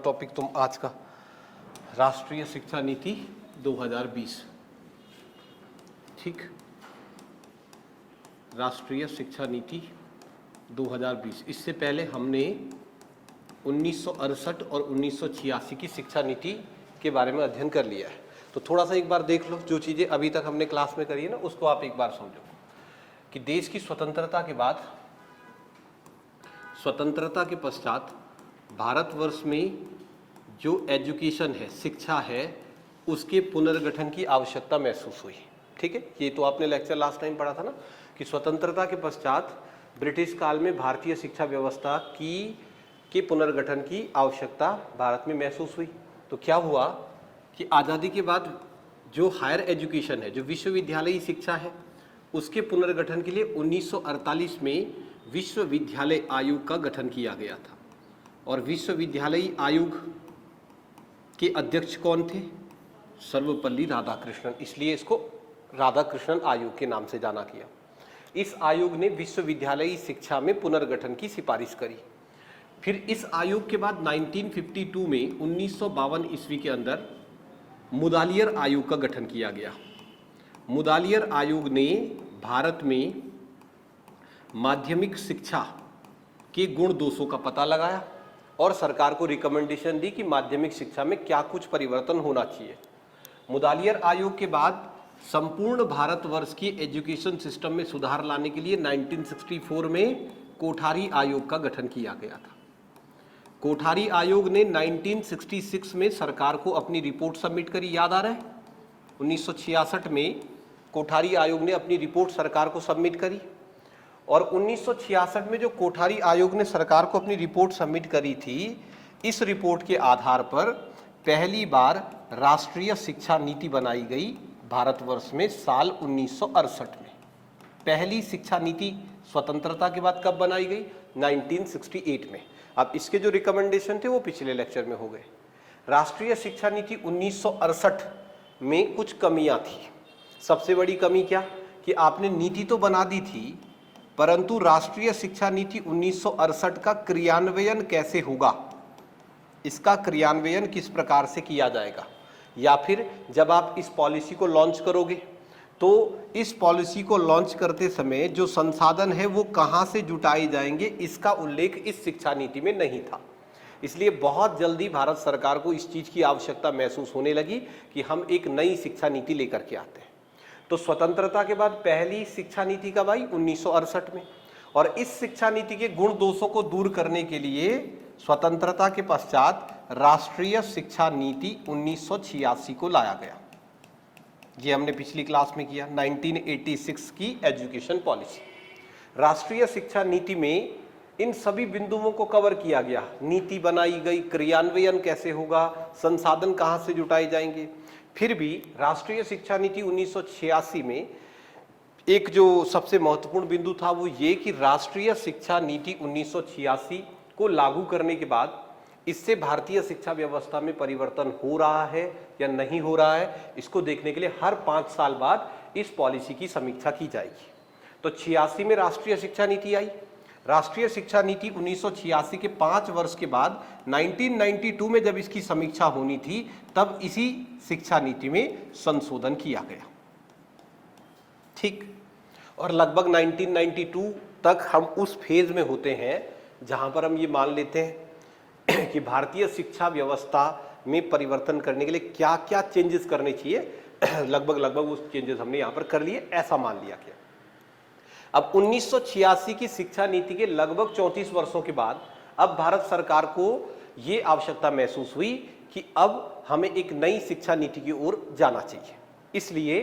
Topic तुम आज का राष्ट्रीय शिक्षा नीति 2020। ठीक, राष्ट्रीय शिक्षा नीति 2020। इससे पहले हमने 1968 और 1986 की शिक्षा नीति के बारे में अध्ययन कर लिया है। तो थोड़ा सा एक बार देख लो, जो चीज़ें अभी तक हमने क्लास में करी है ना, उसको आप एक बार समझो कि देश की स्वतंत्रता के बाद, स्वतंत्रता के पश्चात भारतवर्ष में जो एजुकेशन है, शिक्षा है, उसके पुनर्गठन की आवश्यकता महसूस हुई। ठीक है, ये तो आपने लेक्चर लास्ट टाइम पढ़ा था ना कि स्वतंत्रता के पश्चात ब्रिटिश काल में भारतीय शिक्षा व्यवस्था के पुनर्गठन की आवश्यकता भारत में महसूस हुई। तो क्या हुआ कि आज़ादी के बाद जो हायर एजुकेशन है, जो विश्वविद्यालयी शिक्षा है, उसके पुनर्गठन के लिए 1948 में विश्वविद्यालय आयोग का गठन किया गया था। और विश्वविद्यालयी आयोग के अध्यक्ष कौन थे? सर्वपल्ली राधाकृष्णन, इसलिए इसको राधाकृष्णन आयोग के नाम से जाना किया। इस आयोग ने विश्वविद्यालयी शिक्षा में पुनर्गठन की सिफारिश करी। फिर इस आयोग के बाद 1952 में 1952 ईस्वी के अंदर मुदालियर आयोग का गठन किया गया। मुदालियर आयोग ने भारत में माध्यमिक शिक्षा के गुण दोषों का पता लगाया और सरकार को रिकमेंडेशन दी कि माध्यमिक शिक्षा में क्या कुछ परिवर्तन होना चाहिए। मुदालियर आयोग के बाद संपूर्ण भारतवर्ष की एजुकेशन सिस्टम में सुधार लाने के लिए 1964 में कोठारी आयोग का गठन किया गया था। कोठारी आयोग ने 1966 में सरकार को अपनी रिपोर्ट सबमिट करी, याद आ रहा है? 1966 में कोठारी आयोग ने अपनी रिपोर्ट सरकार को सबमिट करी और 1966 में जो कोठारी आयोग ने सरकार को अपनी रिपोर्ट सबमिट करी थी, इस रिपोर्ट के आधार पर पहली बार राष्ट्रीय शिक्षा नीति बनाई गई भारतवर्ष में साल 1968 में। पहली शिक्षा नीति स्वतंत्रता के बाद कब बनाई गई? 1968 में। अब इसके जो रिकमेंडेशन थे वो पिछले लेक्चर में हो गए। राष्ट्रीय शिक्षा नीति 1968 में कुछ कमियां थी। सबसे बड़ी कमी क्या कि आपने नीति तो बना दी थी, परंतु राष्ट्रीय शिक्षा नीति 1968 का क्रियान्वयन कैसे होगा, इसका क्रियान्वयन किस प्रकार से किया जाएगा, या फिर जब आप इस पॉलिसी को लॉन्च करोगे तो इस पॉलिसी को लॉन्च करते समय जो संसाधन है वो कहाँ से जुटाए जाएंगे, इसका उल्लेख इस शिक्षा नीति में नहीं था। इसलिए बहुत जल्दी भारत सरकार को इस चीज़ की आवश्यकता महसूस होने लगी कि हम एक नई शिक्षा नीति लेकर के आते हैं। तो स्वतंत्रता के बाद पहली शिक्षा नीति कब आई? 1968 में। और इस शिक्षा नीति के गुण दोषों को दूर करने के लिए स्वतंत्रता के पश्चात राष्ट्रीय शिक्षा नीति 1986 को लाया गया। ये हमने पिछली क्लास में किया, 1986 की एजुकेशन पॉलिसी। राष्ट्रीय शिक्षा नीति में इन सभी बिंदुओं को कवर किया गया। नीति बनाई गई, क्रियान्वयन कैसे होगा, संसाधन कहाँ से जुटाए जाएंगे। फिर भी राष्ट्रीय शिक्षा नीति 1986 में एक जो सबसे महत्वपूर्ण बिंदु था वो ये कि राष्ट्रीय शिक्षा नीति 1986 को लागू करने के बाद इससे भारतीय शिक्षा व्यवस्था में परिवर्तन हो रहा है या नहीं हो रहा है, इसको देखने के लिए हर 5 साल बाद इस पॉलिसी की समीक्षा की जाएगी। तो 86 में राष्ट्रीय शिक्षा नीति आई। राष्ट्रीय शिक्षा नीति 1986 के 5 वर्ष के बाद 1992 में जब इसकी समीक्षा होनी थी, तब इसी शिक्षा नीति में संशोधन किया गया। ठीक, और लगभग 1992 तक हम उस फेज में होते हैं जहां पर हम ये मान लेते हैं कि भारतीय शिक्षा व्यवस्था में परिवर्तन करने के लिए क्या क्या चेंजेस करने चाहिए। लगभग उस चेंजेस हमने यहाँ पर कर लिए, ऐसा मान लिया गया। अब 1986 की शिक्षा नीति के लगभग 34 वर्षों के बाद अब भारत सरकार को ये आवश्यकता महसूस हुई कि अब हमें एक नई शिक्षा नीति की ओर जाना चाहिए। इसलिए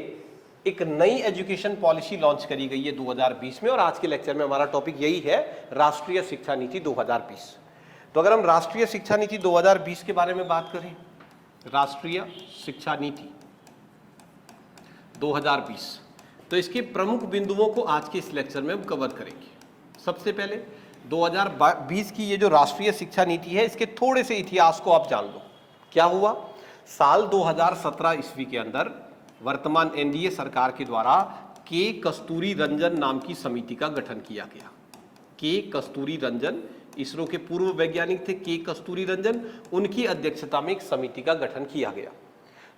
एक नई एजुकेशन पॉलिसी लॉन्च करी गई है 2020 में, और आज के लेक्चर में हमारा टॉपिक यही है, राष्ट्रीय शिक्षा नीति 2020। तो अगर हम राष्ट्रीय शिक्षा नीति 2020 के बारे में बात करें, राष्ट्रीय शिक्षा नीति 2020, तो इसके प्रमुख बिंदुओं को आज के इस लेक्चर में हम कवर करेंगे। सबसे पहले 2020 की ये जो राष्ट्रीय शिक्षा नीति है, इसके थोड़े से इतिहास को आप जान लो। क्या हुआ? साल 2017 ईस्वी के अंदर वर्तमान एनडीए सरकार के द्वारा के कस्तूरी रंजन नाम की समिति का गठन किया गया। के कस्तूरी रंजन इसरो के पूर्व वैज्ञानिक थे के कस्तूरी रंजन, उनकी अध्यक्षता में एक समिति का गठन किया गया।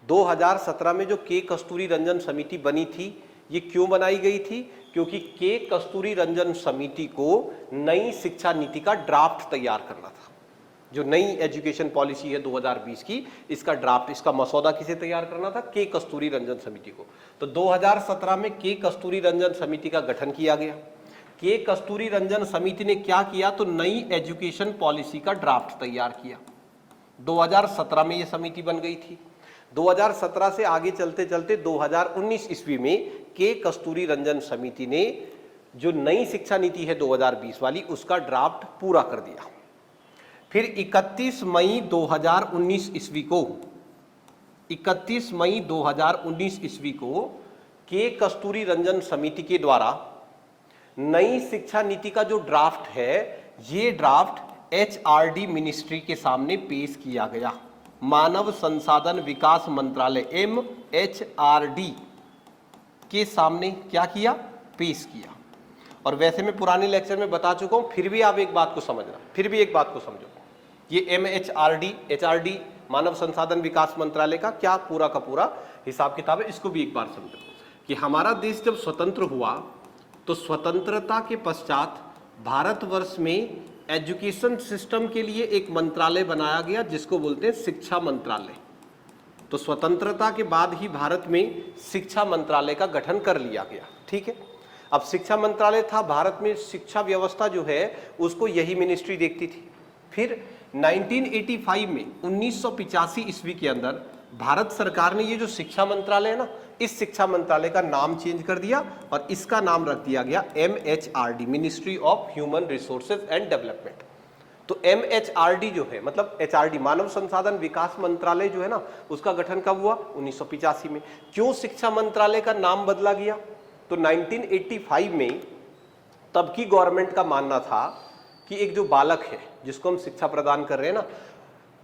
2017 में जो के कस्तूरी रंजन समिति बनी थी, ये क्यों बनाई गई थी? क्योंकि के कस्तूरी रंजन समिति को नई शिक्षा नीति का ड्राफ्ट तैयार करना था। जो नई एजुकेशन पॉलिसी है 2020 की, इसका ड्राफ्ट, इसका मसौदा किसे तैयार करना था? के कस्तूरी रंजन समिति को। तो 2017 में के कस्तूरी रंजन समिति का गठन किया गया। के कस्तूरी रंजन समिति ने क्या किया? तो नई एजुकेशन पॉलिसी का ड्राफ्ट तैयार किया। 2017 में यह समिति बन गई थी। 2017 से आगे चलते चलते 2019 ईस्वी में के कस्तूरी रंजन समिति ने जो नई शिक्षा नीति है 2020 वाली, उसका ड्राफ्ट पूरा कर दिया। फिर 31 मई 2019 ईस्वी को 31 मई 2019 ईस्वी को के कस्तूरी रंजन समिति के द्वारा नई शिक्षा नीति का जो ड्राफ्ट है, ये ड्राफ्ट एचआरडी मिनिस्ट्री के सामने पेश किया गया। मानव संसाधन विकास मंत्रालय MHRD के सामने क्या किया? पेश किया। और वैसे मैं पुराने लेक्चर में बता चुका हूं, फिर भी आप एक बात को समझना, फिर भी एक बात को समझो। ये HRD मानव संसाधन विकास मंत्रालय का क्या पूरा का पूरा हिसाब किताब है, इसको भी एक बार समझो कि हमारा देश जब स्वतंत्र हुआ तो स्वतंत्रता के पश्चात भारतवर्ष में एजुकेशन सिस्टम के लिए एक मंत्रालय बनाया गया, जिसको बोलते हैं शिक्षा मंत्रालय। तो स्वतंत्रता के बाद ही भारत में शिक्षा मंत्रालय का गठन कर लिया गया। ठीक है, अब शिक्षा मंत्रालय था, भारत में शिक्षा व्यवस्था जो है उसको यही मिनिस्ट्री देखती थी। फिर 1985 में 1985 ईस्वी के अंदर भारत सरकार ने ये जो शिक्षा मंत्रालय है ना, इस शिक्षा मंत्रालय का नाम चेंज कर दिया और इसका नाम रख दिया गया MHRD, ministry of human resources and development. तो MHRD जो है, मतलब HRD मानव संसाधन विकास मंत्रालय जो है ना, उसका गठन कब हुआ? 1985 में। क्यों शिक्षा मंत्रालय का नाम बदला गया? तो 1985 में तब की गवर्नमेंट का मानना था कि एक जो बालक है जिसको हम शिक्षा प्रदान कर रहे हैं ना,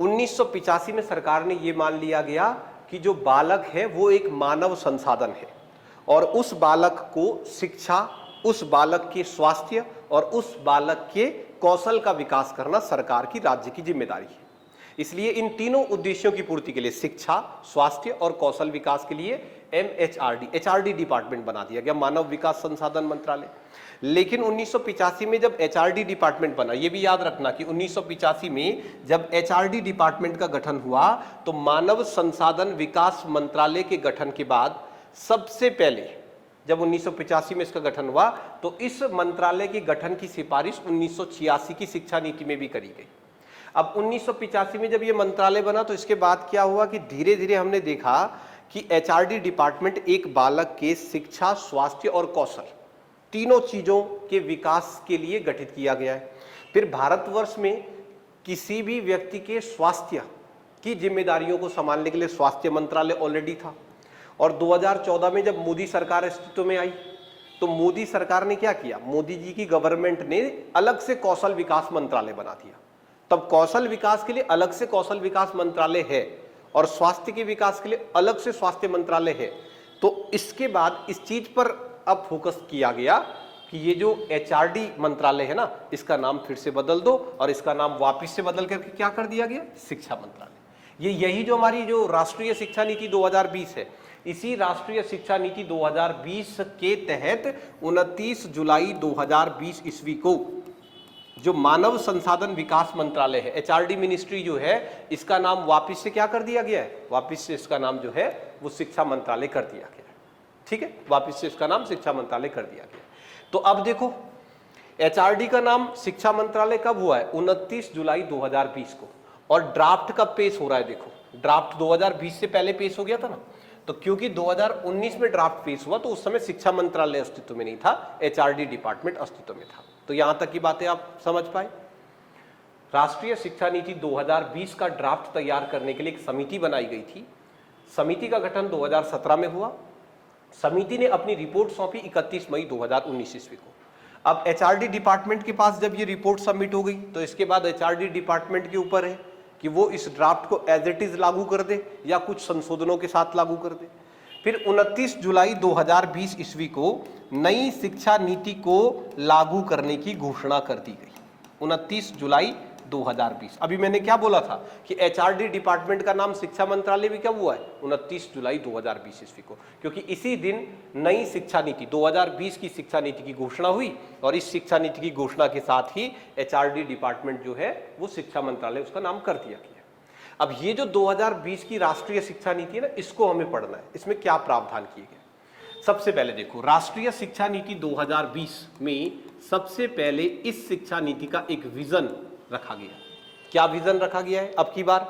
1985 में सरकार ने ये मान लिया गया कि जो बालक है वो एक मानव संसाधन है और उस बालक को शिक्षा, उस बालक के स्वास्थ्य और उस बालक के कौशल का विकास करना सरकार की, राज्य की जिम्मेदारी है। इसलिए इन उद्देश्यों की पूर्ति के लिए शिक्षा, स्वास्थ्य और कौशल विकास के लिए HRD डिपार्टमेंट बना दिया गया, मानव विकास संसाधन मंत्रालय। लेकिन 1985 में जब HRD डिपार्टमेंट बना, ये भी याद रखना कि 1985 में जब HRD डिपार्टमेंट का गठन हुआ तो मानव संसाधन विकास मंत्रालय के गठन के बाद सबसे पहले जब 1985 में इसका गठन हुआ तो इस मंत्रालय के गठन की सिफारिश 1986 की शिक्षा नीति में भी करी गई। अब 1985 में जब ये मंत्रालय बना तो इसके बाद क्या हुआ कि धीरे धीरे हमने देखा कि HRD डिपार्टमेंट एक बालक के शिक्षा, स्वास्थ्य और कौशल, तीनों चीजों के विकास के लिए गठित किया गया है। फिर भारतवर्ष में किसी भी व्यक्ति के स्वास्थ्य की जिम्मेदारियों को संभालने के लिए स्वास्थ्य मंत्रालय ऑलरेडी था। और 2014 में जब मोदी सरकार अस्तित्व में आई तो मोदी सरकार ने क्या किया? मोदी जी की गवर्नमेंट ने अलग से कौशल विकास मंत्रालय बना दिया। तब कौशल विकास के लिए अलग से कौशल विकास मंत्रालय है और स्वास्थ्य के विकास के लिए अलग से स्वास्थ्य मंत्रालय है। तो इसके बाद इस चीज पर अब फोकस किया गया कि ये जो HRD मंत्रालय है ना, इसका नाम फिर से बदल दो और इसका नाम वापस से बदल करके क्या कर दिया गया? शिक्षा मंत्रालय। यही जो हमारी जो राष्ट्रीय शिक्षा नीति 2020 है, इसी राष्ट्रीय शिक्षा नीति 2020 के तहत 29 जुलाई 2020 ईस्वी को जो मानव संसाधन विकास मंत्रालय है, HRD मिनिस्ट्री जो है, इसका नाम वापस से क्या कर दिया गया है? वापस से इसका नाम जो है वो शिक्षा मंत्रालय कर दिया गया। ठीक है, वापस से इसका नाम शिक्षा मंत्रालय कर दिया गया। तो अब देखो HRD का नाम शिक्षा मंत्रालय कब हुआ है? 29 जुलाई 2020 को। और ड्राफ्ट कब पेश हो रहा है? देखो, ड्राफ्ट 2020 से पहले पेश हो गया था ना, तो क्योंकि 2019 में ड्राफ्ट पेश हुआ तो उस समय शिक्षा मंत्रालय अस्तित्व में नहीं था, HRD डिपार्टमेंट अस्तित्व में था। तो यहां तक की बातें आप समझ पाए। राष्ट्रीय शिक्षा नीति 2020 का ड्राफ्ट तैयार करने के लिए एक समिति बनाई गई थी। समिति का गठन 2017 में हुआ। समिति ने अपनी रिपोर्ट सौंपी 31 मई 2019 ईस्वी को। अब HRD डिपार्टमेंट के पास जब ये रिपोर्ट सबमिट हो गई तो इसके बाद HRD डिपार्टमेंट के ऊपर है कि वो इस ड्राफ्ट को एज इट इज लागू कर दे या कुछ संशोधनों के साथ लागू कर दे। फिर 29 जुलाई 2020 ईस्वी को नई शिक्षा नीति को लागू करने की घोषणा कर दी गई। 29 जुलाई 2020। अभी मैंने क्या बोला था कि एचआरडी डिपार्टमेंट का नाम शिक्षा मंत्रालय भी कब हुआ है? 29 जुलाई 2020 ईस्वी को, क्योंकि इसी दिन नई शिक्षा नीति 2020 की शिक्षा नीति की घोषणा हुई और इस शिक्षा नीति की घोषणा के साथ ही एचआरडी डिपार्टमेंट जो है वो शिक्षा मंत्रालय उसका नाम कर दिया गया। अब ये जो 2020 की राष्ट्रीय शिक्षा नीति है ना, इसको हमें पढ़ना है, इसमें क्या प्रावधान किए गए। सबसे पहले देखो, राष्ट्रीय शिक्षा नीति 2020 में सबसे पहले इस शिक्षा नीति का एक विजन रखा गया। क्या विजन रखा गया है? अब की बार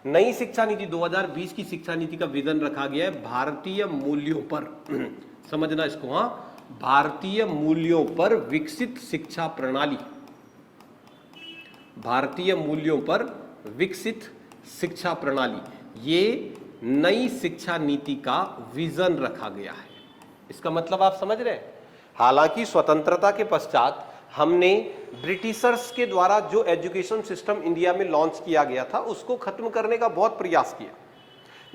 नई शिक्षा नीति 2020 की शिक्षा नीति का विजन रखा गया है भारतीय मूल्यों पर समझना इसको, हाँ, भारतीय मूल्यों पर विकसित शिक्षा प्रणाली, भारतीय मूल्यों पर विकसित शिक्षा प्रणाली, ये नई शिक्षा नीति का विजन रखा गया है। इसका मतलब आप समझ रहे हैं? हालांकि स्वतंत्रता के पश्चात हमने ब्रिटिशर्स के द्वारा जो एजुकेशन सिस्टम इंडिया में लॉन्च किया गया था उसको खत्म करने का बहुत प्रयास किया।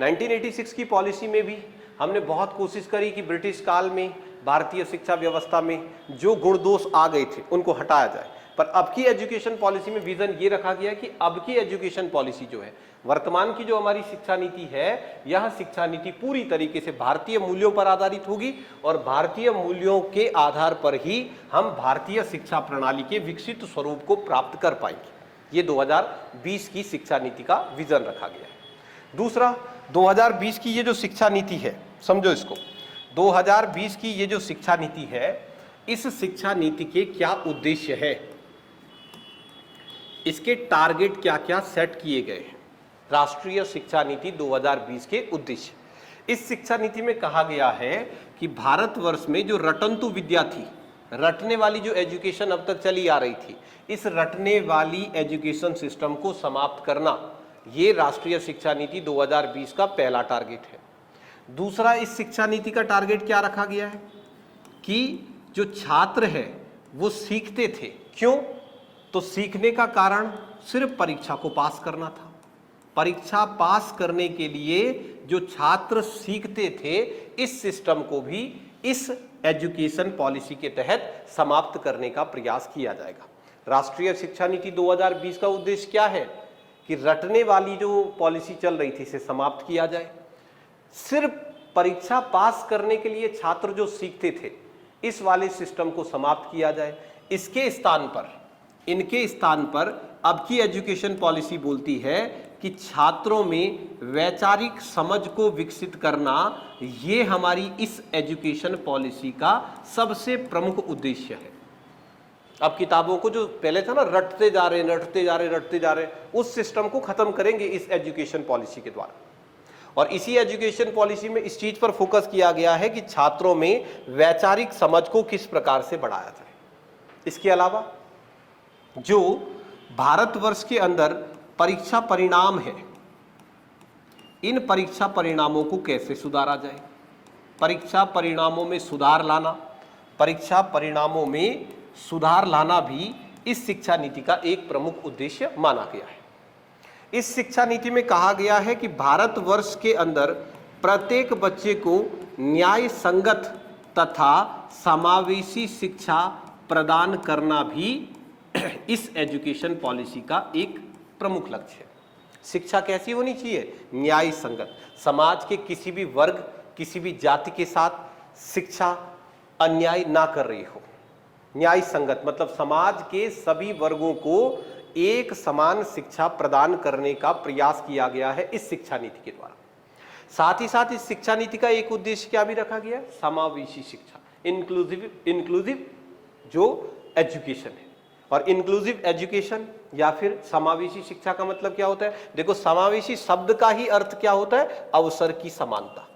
1986 की पॉलिसी में भी हमने बहुत कोशिश करी कि ब्रिटिश काल में भारतीय शिक्षा व्यवस्था में जो गुण दोष आ गए थे उनको हटाया जाए, पर अब की एजुकेशन पॉलिसी में विजन ये रखा गया कि अब की एजुकेशन पॉलिसी जो है, वर्तमान की जो हमारी शिक्षा नीति है, यह शिक्षा नीति पूरी तरीके से भारतीय मूल्यों पर आधारित होगी और भारतीय मूल्यों के आधार पर ही हम भारतीय शिक्षा प्रणाली के विकसित स्वरूप को प्राप्त कर पाएंगे। ये 2020 की शिक्षा नीति का विजन रखा गया है। दूसरा, 2020 की ये जो शिक्षा नीति है, समझो इसको, 2020 की ये जो शिक्षा नीति है, इस शिक्षा नीति के क्या उद्देश्य है, इसके टारगेट क्या क्या सेट किए गए हैं। राष्ट्रीय शिक्षा नीति 2020 के उद्देश्य, इस शिक्षा नीति में कहा गया है कि भारतवर्ष में जो रटंतु विद्या थी, रटने वाली जो एजुकेशन अब तक चली आ रही थी, इस रटने वाली एजुकेशन सिस्टम को समाप्त करना, ये राष्ट्रीय शिक्षा नीति 2020 का पहला टारगेट है। दूसरा, इस शिक्षा नीति का टारगेट क्या रखा गया है कि जो छात्र है वो सीखते थे। क्यों? तो सीखने का कारण सिर्फ परीक्षा को पास करना था। परीक्षा पास करने के लिए जो छात्र सीखते थे, इस सिस्टम को भी इस एजुकेशन पॉलिसी के तहत समाप्त करने का प्रयास किया जाएगा। राष्ट्रीय शिक्षा नीति 2020 का उद्देश्य क्या है कि रटने वाली जो पॉलिसी चल रही थी इसे समाप्त किया जाए। सिर्फ परीक्षा पास करने के लिए छात्र जो सीखते थे, इस वाले सिस्टम को समाप्त किया जाए। इसके स्थान पर, इनके स्थान पर अब की एजुकेशन पॉलिसी बोलती है कि छात्रों में वैचारिक समझ को विकसित करना, ये हमारी इस एजुकेशन पॉलिसी का सबसे प्रमुख उद्देश्य है। अब किताबों को जो पहले था ना, रटते जा रहे, उस सिस्टम को खत्म करेंगे इस एजुकेशन पॉलिसी के द्वारा। और इसी एजुकेशन पॉलिसी में इस चीज पर फोकस किया गया है कि छात्रों में वैचारिक समझ को किस प्रकार से बढ़ाया जाए। इसके अलावा जो भारतवर्ष के अंदर परीक्षा परिणाम है, इन परीक्षा परिणामों को कैसे सुधारा जाए, परीक्षा परिणामों में सुधार लाना, परीक्षा परिणामों में सुधार लाना भी इस शिक्षा नीति का एक प्रमुख उद्देश्य माना गया है। इस शिक्षा नीति में कहा गया है कि भारतवर्ष के अंदर प्रत्येक बच्चे को न्याय संगत तथा समावेशी शिक्षा प्रदान करना भी इस एजुकेशन पॉलिसी का एक प्रमुख लक्ष्य है। शिक्षा कैसी होनी चाहिए? न्याय संगत, समाज के किसी भी वर्ग, किसी भी जाति के साथ शिक्षा अन्याय ना कर रही हो। न्याय संगत मतलब समाज के सभी वर्गों को एक समान शिक्षा प्रदान करने का प्रयास किया गया है इस शिक्षा नीति के द्वारा। साथ ही साथ इस शिक्षा नीति का एक उद्देश्य क्या भी रखा गया है? समावेशी शिक्षा, इंक्लूसिव जो एजुकेशन है। और इंक्लूसिव एजुकेशन या फिर समावेशी शिक्षा का मतलब क्या होता है? देखो, समावेशी शब्द का ही अर्थ क्या होता है? अवसर की समानता।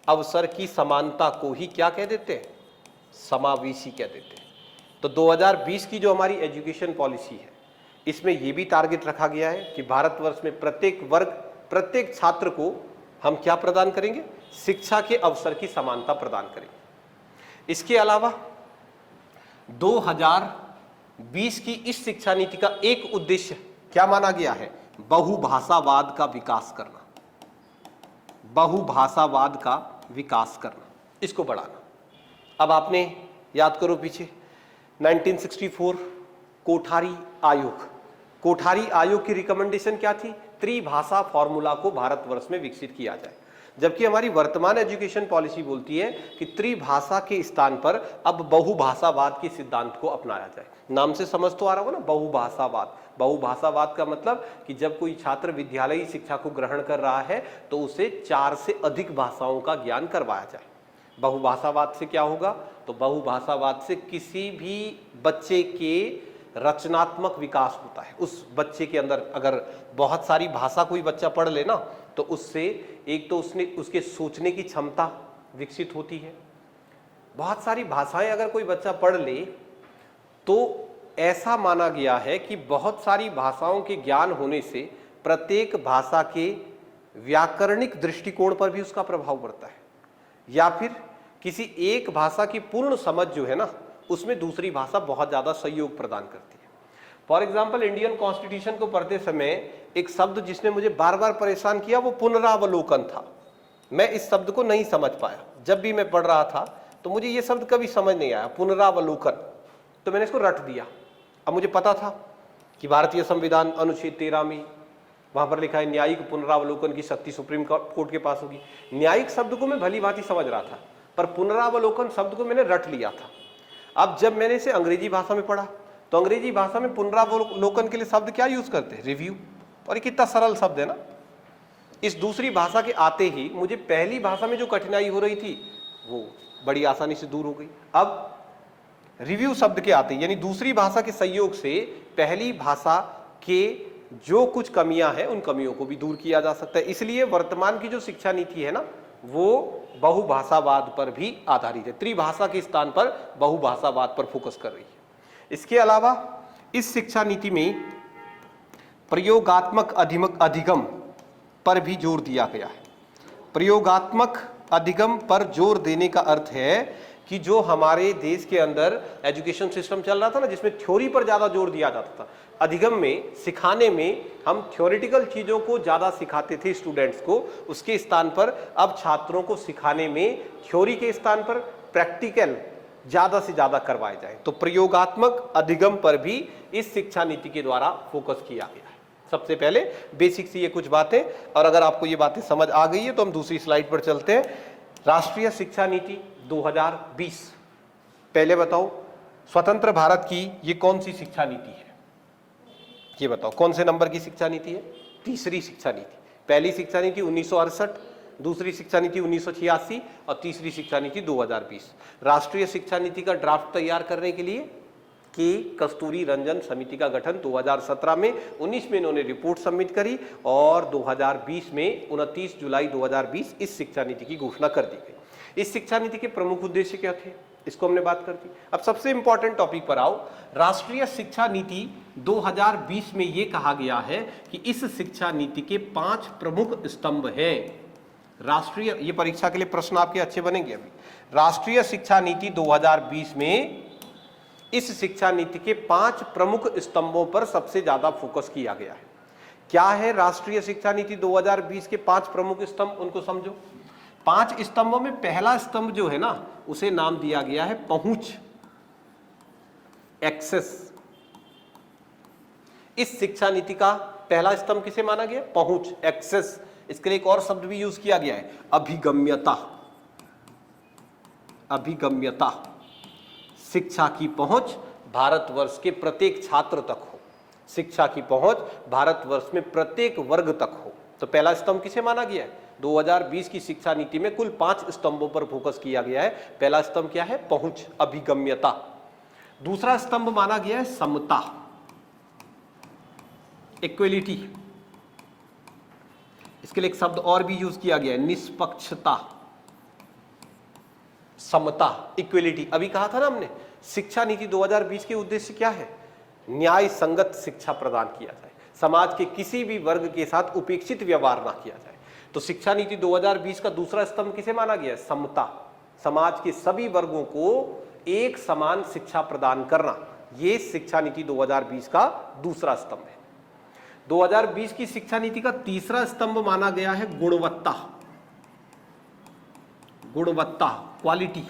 अवसर की समानता को ही क्या कह देते हैं? समावेशी कह देते हैं। तो 2020 की जो हमारी एजुकेशन पॉलिसी है, इसमें यह भी टारगेट रखा गया है कि भारतवर्ष में प्रत्येक वर्ग, प्रत्येक छात्र को हम क्या प्रदान करेंगे? शिक्षा के अवसर की समानता प्रदान करेंगे। इसके अलावा 2020 की इस शिक्षा नीति का एक उद्देश्य क्या माना गया है? बहुभाषावाद का विकास करना, बहुभाषावाद का विकास करना, इसको बढ़ाना। अब आपने याद करो पीछे 1964 कोठारी आयोग। कोठारी आयोग की रिकमेंडेशन क्या थी? त्रिभाषा फॉर्मूला को भारतवर्ष में विकसित किया जाए, जबकि हमारी वर्तमान एजुकेशन पॉलिसी बोलती है कि त्रिभाषा के स्थान पर अब बहुभाषावाद के सिद्धांत को अपनाया जाए। नाम से समझ तो आ रहा होगा ना, बहुभाषावाद। बहुभाषावाद का मतलब कि जब कोई छात्र विद्यालयी शिक्षा को ग्रहण कर रहा है तो उसे 4 से अधिक भाषाओं का ज्ञान करवाया जाए। बहुभाषावाद से क्या होगा? तो बहुभाषावाद से किसी भी बच्चे के रचनात्मक विकास होता है। उस बच्चे के अंदर अगर बहुत सारी भाषा कोई बच्चा पढ़ ले ना, तो उससे एक तो उसके सोचने की क्षमता विकसित होती है। बहुत सारी भाषाएं अगर कोई बच्चा पढ़ ले तो ऐसा माना गया है कि बहुत सारी भाषाओं के ज्ञान होने से प्रत्येक भाषा के व्याकरणिक दृष्टिकोण पर भी उसका प्रभाव पड़ता है, या फिर किसी एक भाषा की पूर्ण समझ जो है ना, उसमें दूसरी भाषा बहुत ज्यादा सहयोग प्रदान करती है। फॉर एग्जाम्पल, इंडियन कॉन्स्टिट्यूशन को पढ़ते समय एक शब्द जिसने मुझे बार बार परेशान किया वो पुनरावलोकन था। मैं इस शब्द को नहीं समझ पाया। जब भी मैं पढ़ रहा था तो मुझे ये शब्द कभी समझ नहीं आया, पुनरावलोकन। तो मैंने इसको रट दिया। अब मुझे पता था कि भारतीय संविधान अनुच्छेद 13 में वहां पर लिखा है न्यायिक पुनरावलोकन की शक्ति सुप्रीम कोर्ट के पास होगी। न्यायिक शब्द को मैं भली भांति समझ रहा था, पर पुनरावलोकन शब्द को मैंने रट लिया था। अब जब मैंने इसे अंग्रेजी भाषा में पढ़ा तो अंग्रेजी भाषा में पुनरावलोकन के लिए शब्द क्या यूज करते हैं? रिव्यू। और ये कितना सरल शब्द है ना। इस दूसरी भाषा के आते ही मुझे पहली भाषा में जो कठिनाई हो रही थी वो बड़ी आसानी से दूर हो गई। अब रिव्यू शब्द के आते यानी दूसरी भाषा के सहयोग से पहली भाषा के जो कुछ कमियां हैं उन कमियों को भी दूर किया जा सकता है। इसलिए वर्तमान की जो शिक्षा नीति है ना, वो बहुभाषावाद पर भी आधारित है। त्रिभाषा के स्थान पर बहुभाषावाद पर फोकस कर रही है। इसके अलावा इस शिक्षा नीति में प्रयोगात्मक अधिगम पर भी जोर दिया गया है। प्रयोगात्मक अधिगम पर जोर देने का अर्थ है कि जो हमारे देश के अंदर एजुकेशन सिस्टम चल रहा था ना, जिसमें थ्योरी पर ज्यादा जोर दिया जाता था, अधिगम में सिखाने में हम थ्योरेटिकल चीजों को ज्यादा सिखाते थे स्टूडेंट्स को, उसके स्थान पर अब छात्रों को सिखाने में थ्योरी के स्थान पर प्रैक्टिकल ज्यादा से ज्यादा करवाए जाए। तो प्रयोगात्मक अधिगम पर भी इस शिक्षा नीति के द्वारा फोकस किया गया है। सबसे पहले बेसिक सी ये कुछ बातें, और अगर आपको ये बातें समझ आ गई है तो हम दूसरी स्लाइड पर चलते हैं। राष्ट्रीय शिक्षा नीति 2020। पहले बताओ, स्वतंत्र भारत की ये कौन सी शिक्षा नीति है? ये बताओ कौन से नंबर की शिक्षा नीति है? तीसरी शिक्षा नीति। पहली शिक्षा नीति 1968, दूसरी शिक्षा नीति 1986 और तीसरी शिक्षा नीति 2020। राष्ट्रीय शिक्षा नीति का ड्राफ्ट तैयार करने के लिए कि कस्तूरी रंजन समिति का गठन 2017 में, 19 में इन्होंने रिपोर्ट सबमिट करी और 2020 में 29 जुलाई 2020 इस शिक्षा नीति की घोषणा कर दी गई। इस शिक्षा नीति के प्रमुख उद्देश्य क्या थे, इसको हमने बात कर दी। अब सबसे इंपॉर्टेंट टॉपिक पर आओ। राष्ट्रीय शिक्षा नीति 2020 में यह कहा गया है कि इस शिक्षा नीति के 5 प्रमुख स्तंभ हैं। राष्ट्रीय, ये परीक्षा के लिए प्रश्न आपके अच्छे बनेंगे। अभी राष्ट्रीय शिक्षा नीति 2020 में इस शिक्षा नीति के 5 प्रमुख स्तंभों पर सबसे ज्यादा फोकस किया गया है। क्या है राष्ट्रीय शिक्षा नीति 2020 के 5 प्रमुख स्तंभ, उनको समझो। 5 स्तंभों में पहला स्तंभ जो है ना, उसे नाम दिया गया है पहुंच, एक्सेस। इस शिक्षा नीति का पहला स्तंभ किसे माना गया? पहुंच, एक्सेस। इसके लिए एक और शब्द भी यूज किया गया है, अभिगम्यता। अभिगम्यता, शिक्षा की पहुंच भारतवर्ष के प्रत्येक छात्र तक हो, शिक्षा की पहुंच भारतवर्ष में प्रत्येक वर्ग तक हो। तो पहला स्तंभ किसे माना गया है? 2020 की शिक्षा नीति में कुल 5 स्तंभों पर फोकस किया गया है। पहला स्तंभ क्या है? पहुंच, अभिगम्यता। दूसरा स्तंभ माना गया है समता, इक्वलिटी। इसके लिए एक शब्द और भी यूज किया गया है, निष्पक्षता। समता, इक्वलिटी। अभी कहा था ना हमने, शिक्षा नीति 2020 के उद्देश्य क्या है? न्याय संगत शिक्षा प्रदान किया जाए, समाज के किसी भी वर्ग के साथ उपेक्षित व्यवहार ना किया जाए। तो शिक्षा नीति 2020 का दूसरा स्तंभ किसे माना गया है? समता, समाज के सभी वर्गों को एक समान शिक्षा प्रदान करना, यह शिक्षा नीति 2020 का दूसरा स्तंभ है। 2020 की शिक्षा नीति का तीसरा स्तंभ माना गया है गुणवत्ता। गुणवत्ता, क्वालिटी।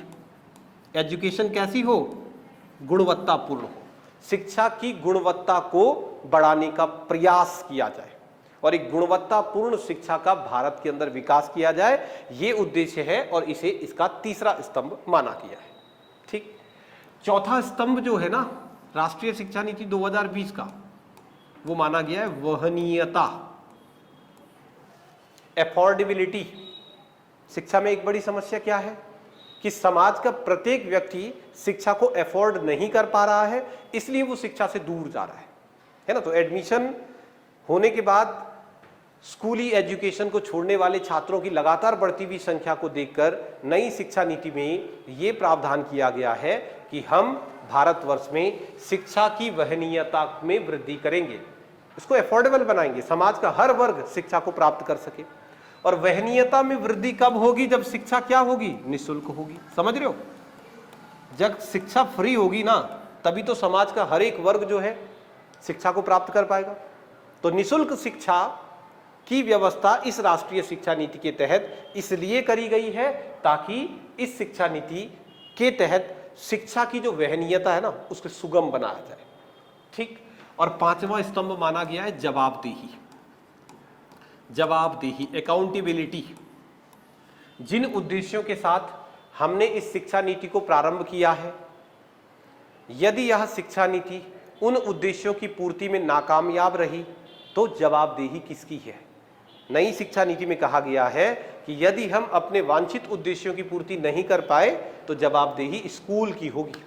एजुकेशन कैसी हो? गुणवत्तापूर्ण हो। शिक्षा की गुणवत्ता को बढ़ाने का प्रयास किया जाए और एक गुणवत्तापूर्ण शिक्षा का भारत के अंदर विकास किया जाए, ये उद्देश्य है और इसे इसका तीसरा स्तंभ माना गया है। ठीक, चौथा स्तंभ जो है ना राष्ट्रीय शिक्षा नीति 2020 का, वो माना गया है वहनीयता, एफोर्डेबिलिटी। शिक्षा में एक बड़ी समस्या क्या है कि समाज का प्रत्येक व्यक्ति शिक्षा को एफोर्ड नहीं कर पा रहा है, इसलिए वो शिक्षा से दूर जा रहा है ना। तो एडमिशन होने के बाद स्कूली एजुकेशन को छोड़ने वाले छात्रों की लगातार बढ़ती हुई संख्या को देखकर नई शिक्षा नीति में ये प्रावधान किया गया है कि हम भारतवर्ष में शिक्षा की वहनीयता में वृद्धि करेंगे, इसको एफोर्डेबल बनाएंगे, समाज का हर वर्ग शिक्षा को प्राप्त कर सके। और वहनीयता में वृद्धि कब होगी? जब शिक्षा क्या होगी? निःशुल्क होगी। समझ रहे हो? जब शिक्षा फ्री होगी ना, तभी तो समाज का हर एक वर्ग जो है शिक्षा को प्राप्त कर पाएगा। तो निःशुल्क शिक्षा की व्यवस्था इस राष्ट्रीय शिक्षा नीति के तहत इसलिए करी गई है ताकि इस शिक्षा नीति के तहत शिक्षा की जो वहनीयता है ना उसको सुगम बनाया जाए। ठीक, और पांचवा स्तंभ माना गया है जवाबदेही। जवाबदेही, अकाउंटेबिलिटी। जिन उद्देश्यों के साथ हमने इस शिक्षा नीति को प्रारंभ किया है, यदि यह शिक्षा नीति उन उद्देश्यों की पूर्ति में नाकामयाब रही तो जवाबदेही किसकी है? नई शिक्षा नीति में कहा गया है कि यदि हम अपने वांछित उद्देश्यों की पूर्ति नहीं कर पाए तो जवाबदेही स्कूल की होगी।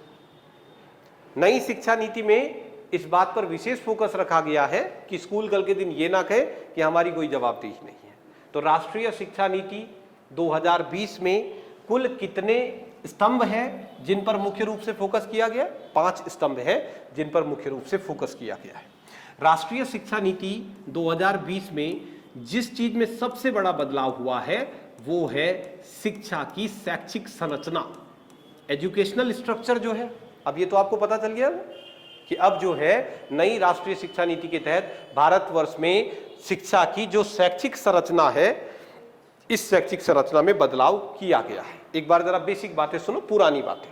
नई शिक्षा नीति में इस बात पर विशेष फोकस रखा गया है कि स्कूल कल के दिन ये ना कहे कि हमारी कोई जवाबदेही नहीं है। तो राष्ट्रीय शिक्षा नीति 2020 में कुल कितने स्तंभ हैं जिन पर मुख्य रूप से फोकस किया गया? 5 स्तंभ हैं जिन पर मुख्य रूप से फोकस किया गया है। राष्ट्रीय शिक्षा नीति 2020 में जिस चीज में सबसे बड़ा बदलाव हुआ है वो है शिक्षा की शैक्षिक संरचना, एजुकेशनल स्ट्रक्चर जो है। अब ये तो आपको पता चल गया कि अब जो है नई राष्ट्रीय शिक्षा नीति के तहत भारतवर्ष में शिक्षा की जो शैक्षिक संरचना है, इस शैक्षिक संरचना में बदलाव किया गया है। एक बार जरा बेसिक बातें सुनो, पुरानी बातें।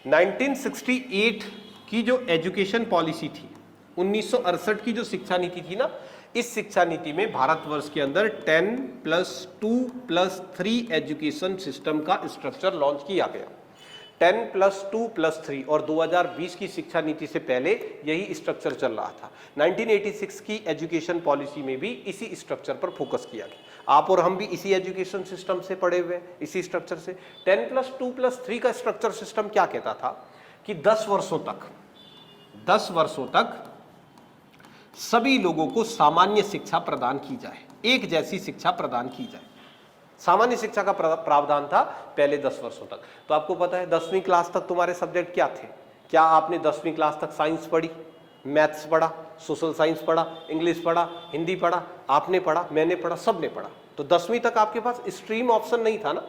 1968 की जो एजुकेशन पॉलिसी थी, 1968 की जो शिक्षा नीति थी ना, इस शिक्षा नीति में भारतवर्ष के अंदर 10+2+3 एजुकेशन सिस्टम का स्ट्रक्चर लॉन्च किया गया। 10+2+3 और 2020 की शिक्षा नीति से पहले यही स्ट्रक्चर चल रहा था। 1986 की एजुकेशन पॉलिसी में भी इसी स्ट्रक्चर पर फोकस किया गया। आप और हम भी इसी एजुकेशन सिस्टम से पढ़े हुए, इसी स्ट्रक्चर से। 10+2+3 का स्ट्रक्चर सिस्टम क्या कहता था कि 10 वर्षों तक सभी लोगों को सामान्य शिक्षा प्रदान की जाए, एक जैसी शिक्षा प्रदान की जाए। सामान्य शिक्षा का प्रावधान था पहले 10 वर्षों तक। तो आपको पता है 10वीं क्लास तक तुम्हारे सब्जेक्ट क्या थे? क्या आपने 10वीं क्लास तक साइंस पढ़ी, मैथ्स पढ़ा, सोशल साइंस पढ़ा, इंग्लिश पढ़ा, हिंदी पढ़ा? आपने पढ़ा, मैंने पढ़ा, सबने पढ़ा। तो 10वीं तक आपके पास स्ट्रीम ऑप्शन नहीं था ना।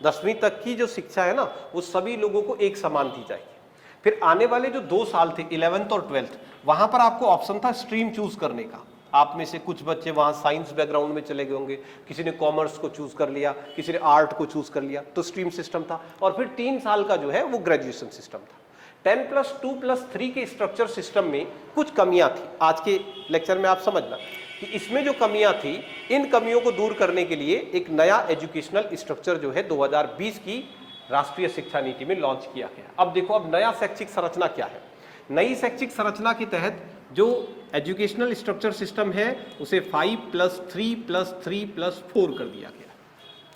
10वीं तक की जो शिक्षा है ना वो सभी लोगों को एक समान दी जाएगी। फिर आने वाले जो 2 साल थे 11th और 12th, वहां पर आपको ऑप्शन था स्ट्रीम चूज करने का। आप में से कुछ बच्चे वहां साइंस बैकग्राउंड में चले गए होंगे, किसी ने कॉमर्स को चूज कर लिया, किसी ने आर्ट को चूज कर लिया, तो स्ट्रीम सिस्टम था। और फिर 3 साल का जो है वो ग्रेजुएशन सिस्टम था। 10+2+3 के स्ट्रक्चर सिस्टम में कुछ कमियां थी। आज के लेक्चर में आप समझना कि इसमें जो कमियां थी, इन कमियों को दूर करने के लिए एक नया एजुकेशनल स्ट्रक्चर जो है 2020 की राष्ट्रीय शिक्षा नीति में लॉन्च किया गया। अब देखो, अब नया शैक्षिक संरचना क्या है? नई शैक्षिक संरचना के तहत जो एजुकेशनल स्ट्रक्चर सिस्टम है उसे 5+3+3+4 कर दिया गया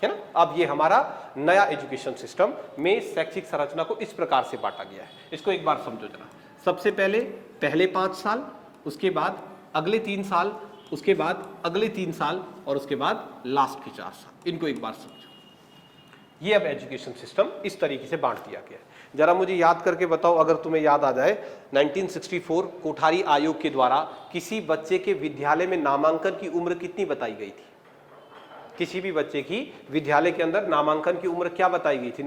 है ना। अब ये हमारा नया एजुकेशन सिस्टम में शैक्षिक संरचना को इस प्रकार से बांटा गया है। इसको एक बार समझो जरा। सबसे पहले 5 साल, उसके बाद अगले 3 साल, उसके बाद अगले 3 साल और उसके बाद लास्ट के 4 साल। इनको एक बार समझो। ये अब एजुकेशन सिस्टम इस तरीके से बांट दिया गया है। जरा मुझे याद करके बताओ, अगर तुम्हें याद आ जाए, 1964 कोठारी आयोग के द्वारा किसी बच्चे के विद्यालय में नामांकन की उम्र कितनी बताई गई थी? किसी भी बच्चे की विद्यालय के अंदर नामांकन की उम्र क्या बताई गई थी?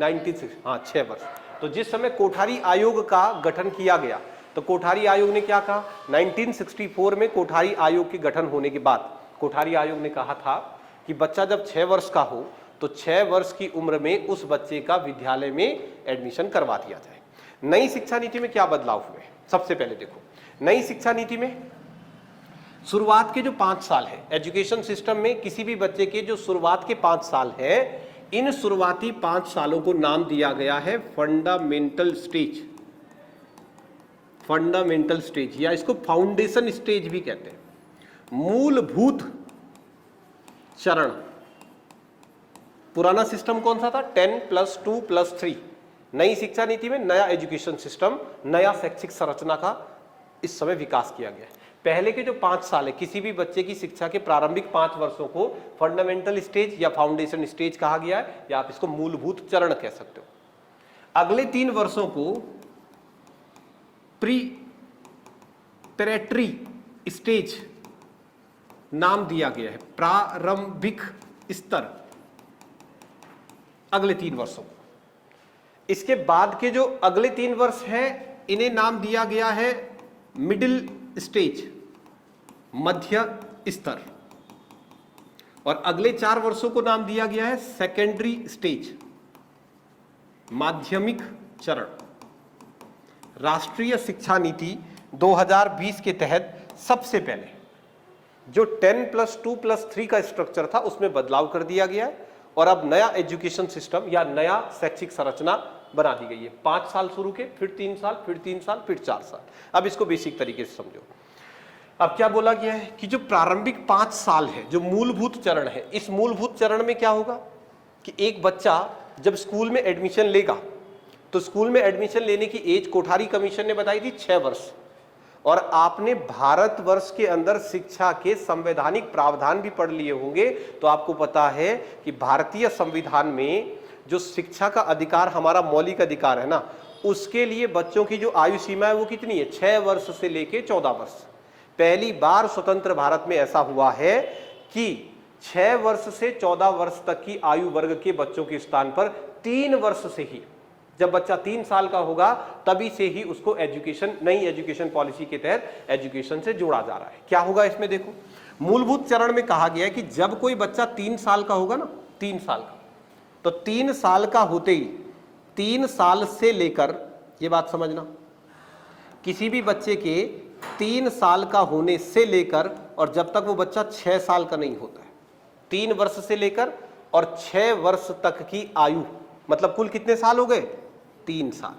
6 वर्ष। तो जिस समय कोठारी आयोग का गठन किया गया तो कोठारी आयोग ने क्या कहा? 1964 में कोठारी आयोग के गठन होने के बाद कोठारी आयोग ने कहा था कि बच्चा जब 6 वर्ष का हो तो 6 वर्ष की उम्र में उस बच्चे का विद्यालय में एडमिशन करवा दिया जाए। नई शिक्षा नीति में क्या बदलाव हुए? सबसे पहले देखो, नई शिक्षा नीति में शुरुआत के जो 5 साल है एजुकेशन सिस्टम में, किसी भी बच्चे के जो शुरुआत के 5 साल है, इन शुरुआती 5 सालों को नाम दिया गया है फंडामेंटल स्टेज। फंडामेंटल स्टेज या इसको फाउंडेशन स्टेज भी कहते हैं, मूलभूत चरण। पुराना सिस्टम कौन सा था? 10+2+3। नई शिक्षा नीति में नया एजुकेशन सिस्टम, नया शैक्षिक संरचना का इस समय विकास किया गया है। पहले के जो 5 साल है किसी भी बच्चे की शिक्षा के प्रारंभिक 5 वर्षों को फंडामेंटल स्टेज या फाउंडेशन स्टेज कहा गया है, या आप इसको मूलभूत चरण कह सकते हो। अगले 3 वर्षों को प्रीपरेटरी स्टेज नाम दिया गया है, प्रारंभिक स्तर, अगले 3 वर्षों को। इसके बाद के जो अगले 3 वर्ष हैं इन्हें नाम दिया गया है मिडिल स्टेज, मध्य स्तर, और अगले 4 वर्षों को नाम दिया गया है सेकेंडरी स्टेज, माध्यमिक चरण। राष्ट्रीय शिक्षा नीति 2020 के तहत सबसे पहले जो 10+2+3 का स्ट्रक्चर था उसमें बदलाव कर दिया गया है, और अब नया एजुकेशन सिस्टम या नया शैक्षिक संरचना बना दी गई है। 5 साल शुरू के, फिर 3 साल, फिर 3 साल, फिर 4 साल। अब इसको बेसिक तरीके से समझो। अब क्या बोला गया है कि जो प्रारंभिक 5 साल है, जो मूलभूत चरण है, इस मूलभूत चरण में क्या होगा कि एक बच्चा जब स्कूल में एडमिशन लेगा तो स्कूल में एडमिशन लेने की एज कोठारी कमीशन ने बताई थी 6 वर्ष, और आपने भारतवर्ष के अंदर शिक्षा के संवैधानिक प्रावधान भी पढ़ लिए होंगे, तो आपको पता है कि भारतीय संविधान में जो शिक्षा का अधिकार हमारा मौलिक अधिकार है ना, उसके लिए बच्चों की जो आयु सीमा है वो कितनी है? 6 वर्ष से लेके 14 वर्ष। पहली बार स्वतंत्र भारत में ऐसा हुआ है कि 6 वर्ष से 14 वर्ष तक की आयु वर्ग के बच्चों के स्थान पर 3 वर्ष से ही, जब बच्चा 3 साल का होगा तभी से ही उसको एजुकेशन, नई एजुकेशन पॉलिसी के तहत एजुकेशन से जोड़ा जा रहा है। क्या होगा इसमें देखो, मूलभूत चरण में कहा गया है कि जब कोई बच्चा 3 साल का होगा ना, 3 साल का, तो 3 साल का होते ही 3 साल से लेकर, ये बात समझना, किसी भी बच्चे के 3 साल का होने से लेकर और जब तक वो बच्चा 6 साल का नहीं होता है, 3 वर्ष से लेकर और 6 वर्ष तक की आयु, मतलब कुल कितने साल हो गए? 3 साल।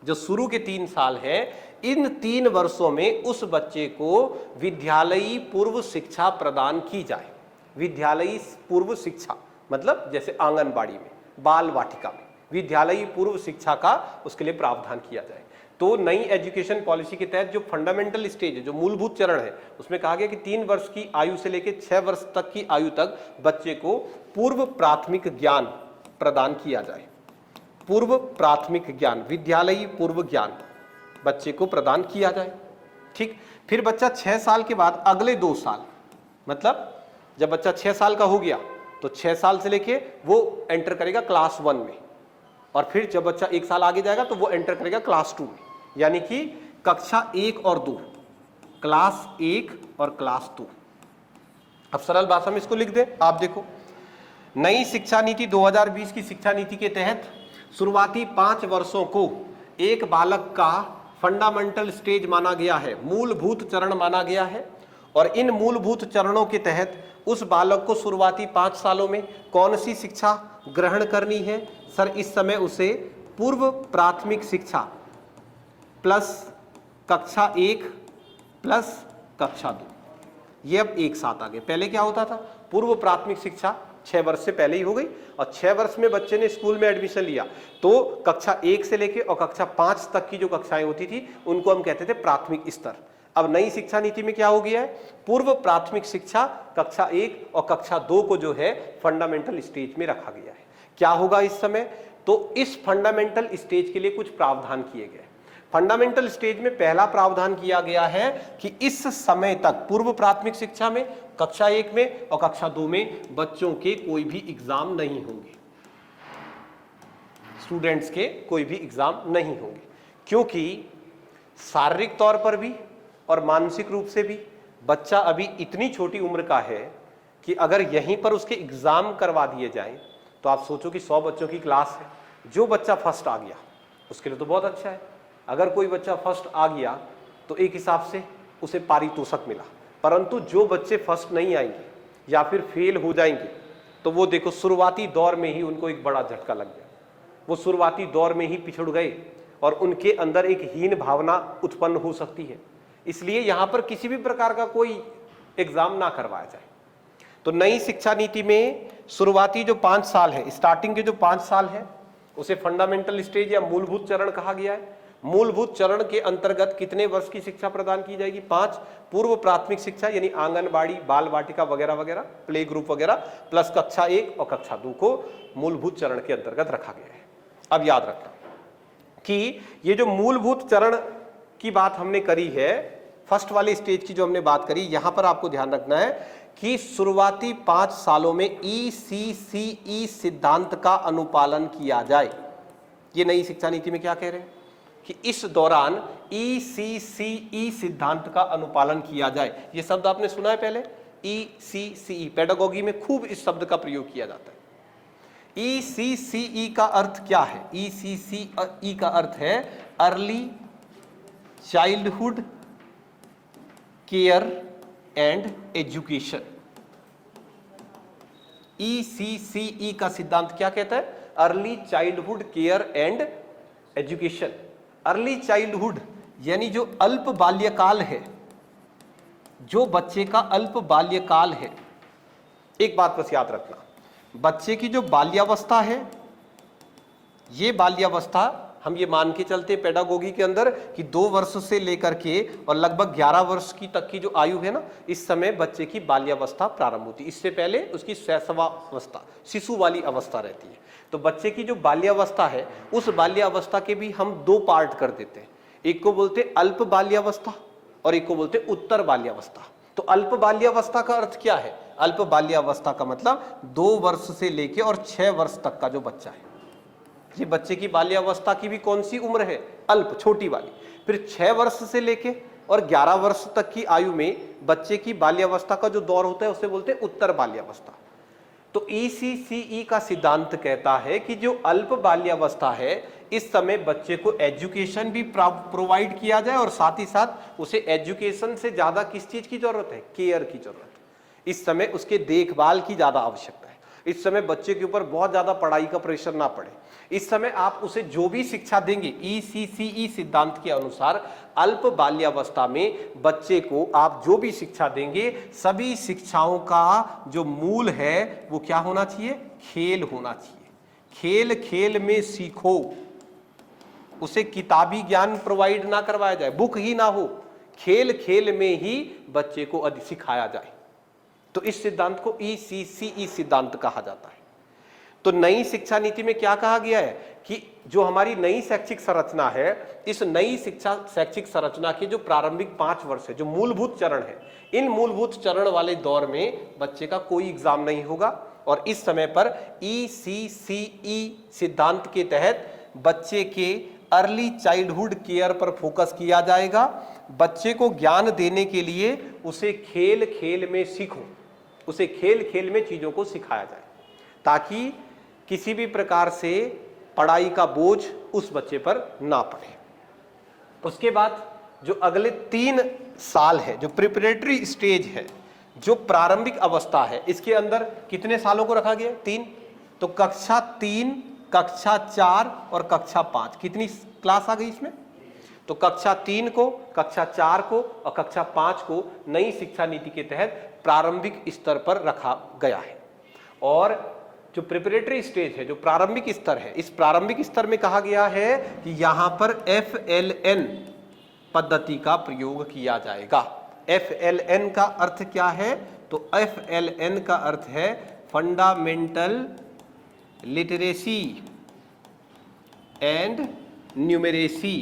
जो शुरू के 3 साल है, इन 3 वर्षों में उस बच्चे को विद्यालयी पूर्व शिक्षा प्रदान की जाए। विद्यालयी पूर्व शिक्षा मतलब जैसे आंगनबाड़ी में, बाल वाटिका में विद्यालयी पूर्व शिक्षा का उसके लिए प्रावधान किया जाए। तो नई एजुकेशन पॉलिसी के तहत जो फंडामेंटल स्टेज है, जो मूलभूत चरण है, उसमें कहा गया कि 3 वर्ष की आयु से लेकर 6 वर्ष तक की आयु तक बच्चे को पूर्व प्राथमिक ज्ञान प्रदान किया जाए। पूर्व प्राथमिक ज्ञान, विद्यालयी पूर्व ज्ञान बच्चे को प्रदान किया जाए। ठीक, फिर बच्चा 6 साल के बाद अगले 2 साल, मतलब जब बच्चा 6 साल का हो गया तो 6 साल से लेके वो एंटर करेगा क्लास 1 में, और फिर जब बच्चा 1 साल आगे जाएगा तो वो एंटर करेगा क्लास 2 में, यानी कि कक्षा 1 और 2, क्लास 1 और क्लास 2। अब सरल भाषा में इसको लिख दे, आप देखो, नई शिक्षा नीति 2020 की शिक्षा नीति के तहत शुरुआती 5 वर्षों को एक बालक का फंडामेंटल स्टेज माना गया है, मूलभूत चरण माना गया है, और इन मूलभूत चरणों के तहत उस बालक को शुरुआती 5 सालों में कौन सी शिक्षा ग्रहण करनी है? सर, इस समय उसे पूर्व प्राथमिक शिक्षा प्लस कक्षा 1 प्लस कक्षा 2, ये अब एक साथ आ गए। पहले क्या होता था? पूर्व प्राथमिक शिक्षा 6 वर्ष से पहले ही हो गई, और 6 वर्ष में बच्चे ने स्कूल में एडमिशन लिया तो कक्षा 1 से लेके और कक्षा 5 तक की जो कक्षाएं होती थी उनको हम कहते थे प्राथमिक स्तर। अब नई शिक्षा नीति में क्या हो गया है? पूर्व प्राथमिक शिक्षा कक्षा 1 और कक्षा 2 को जो है फंडामेंटल स्टेज में रखा गया है। क्या होगा इस समय? तो इस फंडामेंटल स्टेज के लिए कुछ प्रावधान किए गए। फंडामेंटल स्टेज में पहला प्रावधान किया गया है कि इस समय तक पूर्व प्राथमिक शिक्षा में कक्षा 1 में और कक्षा 2 में बच्चों के कोई भी एग्जाम नहीं होंगे, स्टूडेंट्स के कोई भी एग्जाम नहीं होंगे, क्योंकि शारीरिक तौर पर भी और मानसिक रूप से भी बच्चा अभी इतनी छोटी उम्र का है कि अगर यहीं पर उसके एग्जाम करवा दिए जाएं तो आप सोचो कि 100 बच्चों की क्लास है, जो बच्चा फर्स्ट आ गया उसके लिए तो बहुत अच्छा है, अगर कोई बच्चा फर्स्ट आ गया तो एक हिसाब से उसे पारितोषिक मिला, परंतु जो बच्चे फर्स्ट नहीं आएंगे या फिर फेल हो जाएंगे तो वो देखो शुरुआती दौर में ही उनको एक बड़ा झटका लग गया, वो शुरुआती दौर में ही पिछड़ गए और उनके अंदर एक हीन भावना उत्पन्न हो सकती है। इसलिए यहां पर किसी भी प्रकार का कोई एग्जाम ना करवाया जाए। तो नई शिक्षा नीति में शुरुआती जो 5 साल है, स्टार्टिंग के जो 5 साल है, उसे फंडामेंटल स्टेज या मूलभूत चरण कहा गया है। मूलभूत चरण के अंतर्गत कितने वर्ष की शिक्षा प्रदान की जाएगी? 5। पूर्व प्राथमिक शिक्षा यानी आंगनबाड़ी, बाल वाटिका वगैरह वगैरह, प्ले ग्रुप वगैरह, प्लस कक्षा 1 और कक्षा 2 को मूलभूत चरण के अंतर्गत रखा गया है। अब याद रखना कि ये जो मूलभूत चरण की बात हमने करी है, फर्स्ट वाले स्टेज की जो हमने बात करी, यहां पर आपको ध्यान रखना है कि शुरुआती 5 सालों में ECCE सिद्धांत का अनुपालन किया जाए। ये नई शिक्षा नीति में क्या कह रहे हैं कि इस दौरान ECCE सिद्धांत का अनुपालन किया जाए। ये शब्द आपने सुना है पहले, ECCE, पेडागोगी में खूब इस शब्द का प्रयोग किया जाता है। ECCE का अर्थ क्या है? ECCE का अर्थ है early childhood care and education. ECCE का सिद्धांत क्या कहता है? Early childhood care and education. Early childhood यानी जो अल्प बाल्यकाल है, जो बच्चे का अल्प बाल्यकाल है। एक बात बस याद रखना, बच्चे की जो बाल्यावस्था है, ये बाल्यावस्था हम ये मान के चलते पेडागोगी के अंदर कि 2 वर्ष से लेकर के और लगभग 11 वर्ष की तक की जो आयु है ना, इस समय बच्चे की बाल्यावस्था प्रारंभ होती है। इससे पहले उसकी शैशवावस्था, शिशु वाली अवस्था रहती है। तो बच्चे की जो बाल्यावस्था है, उस बाल्यावस्था के भी हम 2 पार्ट कर देते हैं। एक को बोलते अल्प बाल्यावस्था और एक को बोलते उत्तर बाल्यावस्था। तो अल्प बाल्यावस्था का अर्थ क्या है? अल्प बाल्यावस्था का मतलब 2 वर्ष से लेके और 6 वर्ष तक का जो बच्चा है। ये बच्चे की बाल्यावस्था की भी कौन सी उम्र है? अल्प, छोटी वाली। फिर 6 वर्ष से लेके और 11 वर्ष तक की आयु में बच्चे की बाल्यावस्था का जो दौर होता है उसे बोलते हैं उत्तर बाल्यावस्था। तो ECCE का सिद्धांत कहता है कि जो अल्प बाल्यावस्था है, इस समय बच्चे को एजुकेशन भी प्रोवाइड किया जाए और साथ ही साथ उसे एजुकेशन से ज्यादा किस चीज की जरूरत है? केयर की जरूरत है। इस समय उसके देखभाल की ज्यादा आवश्यकता है। इस समय बच्चे के ऊपर बहुत ज्यादा पढ़ाई का प्रेशर ना पड़े। इस समय आप उसे जो भी शिक्षा देंगे, ECCE सिद्धांत के अनुसार अल्प बाल्यावस्था में बच्चे को आप जो भी शिक्षा देंगे, सभी शिक्षाओं का जो मूल है वो क्या होना चाहिए? खेल होना चाहिए। खेल खेल में सीखो। उसे किताबी ज्ञान प्रोवाइड ना करवाया जाए, बुक ही ना हो, खेल खेल में ही बच्चे को सिखाया जाए। तो इस सिद्धांत को ECCE सिद्धांत कहा जाता है। तो नई शिक्षा नीति में क्या कहा गया है कि जो हमारी नई शैक्षिक संरचना है, इस नई शिक्षा शैक्षिक संरचना के जो प्रारंभिक 5 वर्ष है, जो मूलभूत चरण है, इन मूलभूत चरण वाले दौर में बच्चे का कोई एग्जाम नहीं होगा और इस समय पर ECCE सिद्धांत के तहत बच्चे के अर्ली चाइल्डहुड केयर पर फोकस किया जाएगा। बच्चे को ज्ञान देने के लिए उसे खेल खेल में सीखो, उसे खेल खेल में चीजों को सिखाया जाए ताकि किसी भी प्रकार से पढ़ाई का बोझ उस बच्चे पर ना पड़े। उसके बाद जो अगले 3 साल है, जो प्रिपरेटरी स्टेज है, जो प्रारंभिक अवस्था है, इसके अंदर कितने सालों को रखा गया? 3। तो कक्षा 3, कक्षा 4 और कक्षा 5, कितनी क्लास आ गई इसमें? तो कक्षा 3 को, कक्षा 4 को और कक्षा 5 को नई शिक्षा नीति के तहत प्रारंभिक स्तर पर रखा गया है। और जो प्रिपरेटरी स्टेज है, जो प्रारंभिक स्तर है, इस प्रारंभिक स्तर में कहा गया है कि यहां पर FLN पद्धति का प्रयोग किया जाएगा। FLN का अर्थ क्या है? तो FLN का अर्थ है फंडामेंटल लिटरेसी एंड न्यूमेरेसी।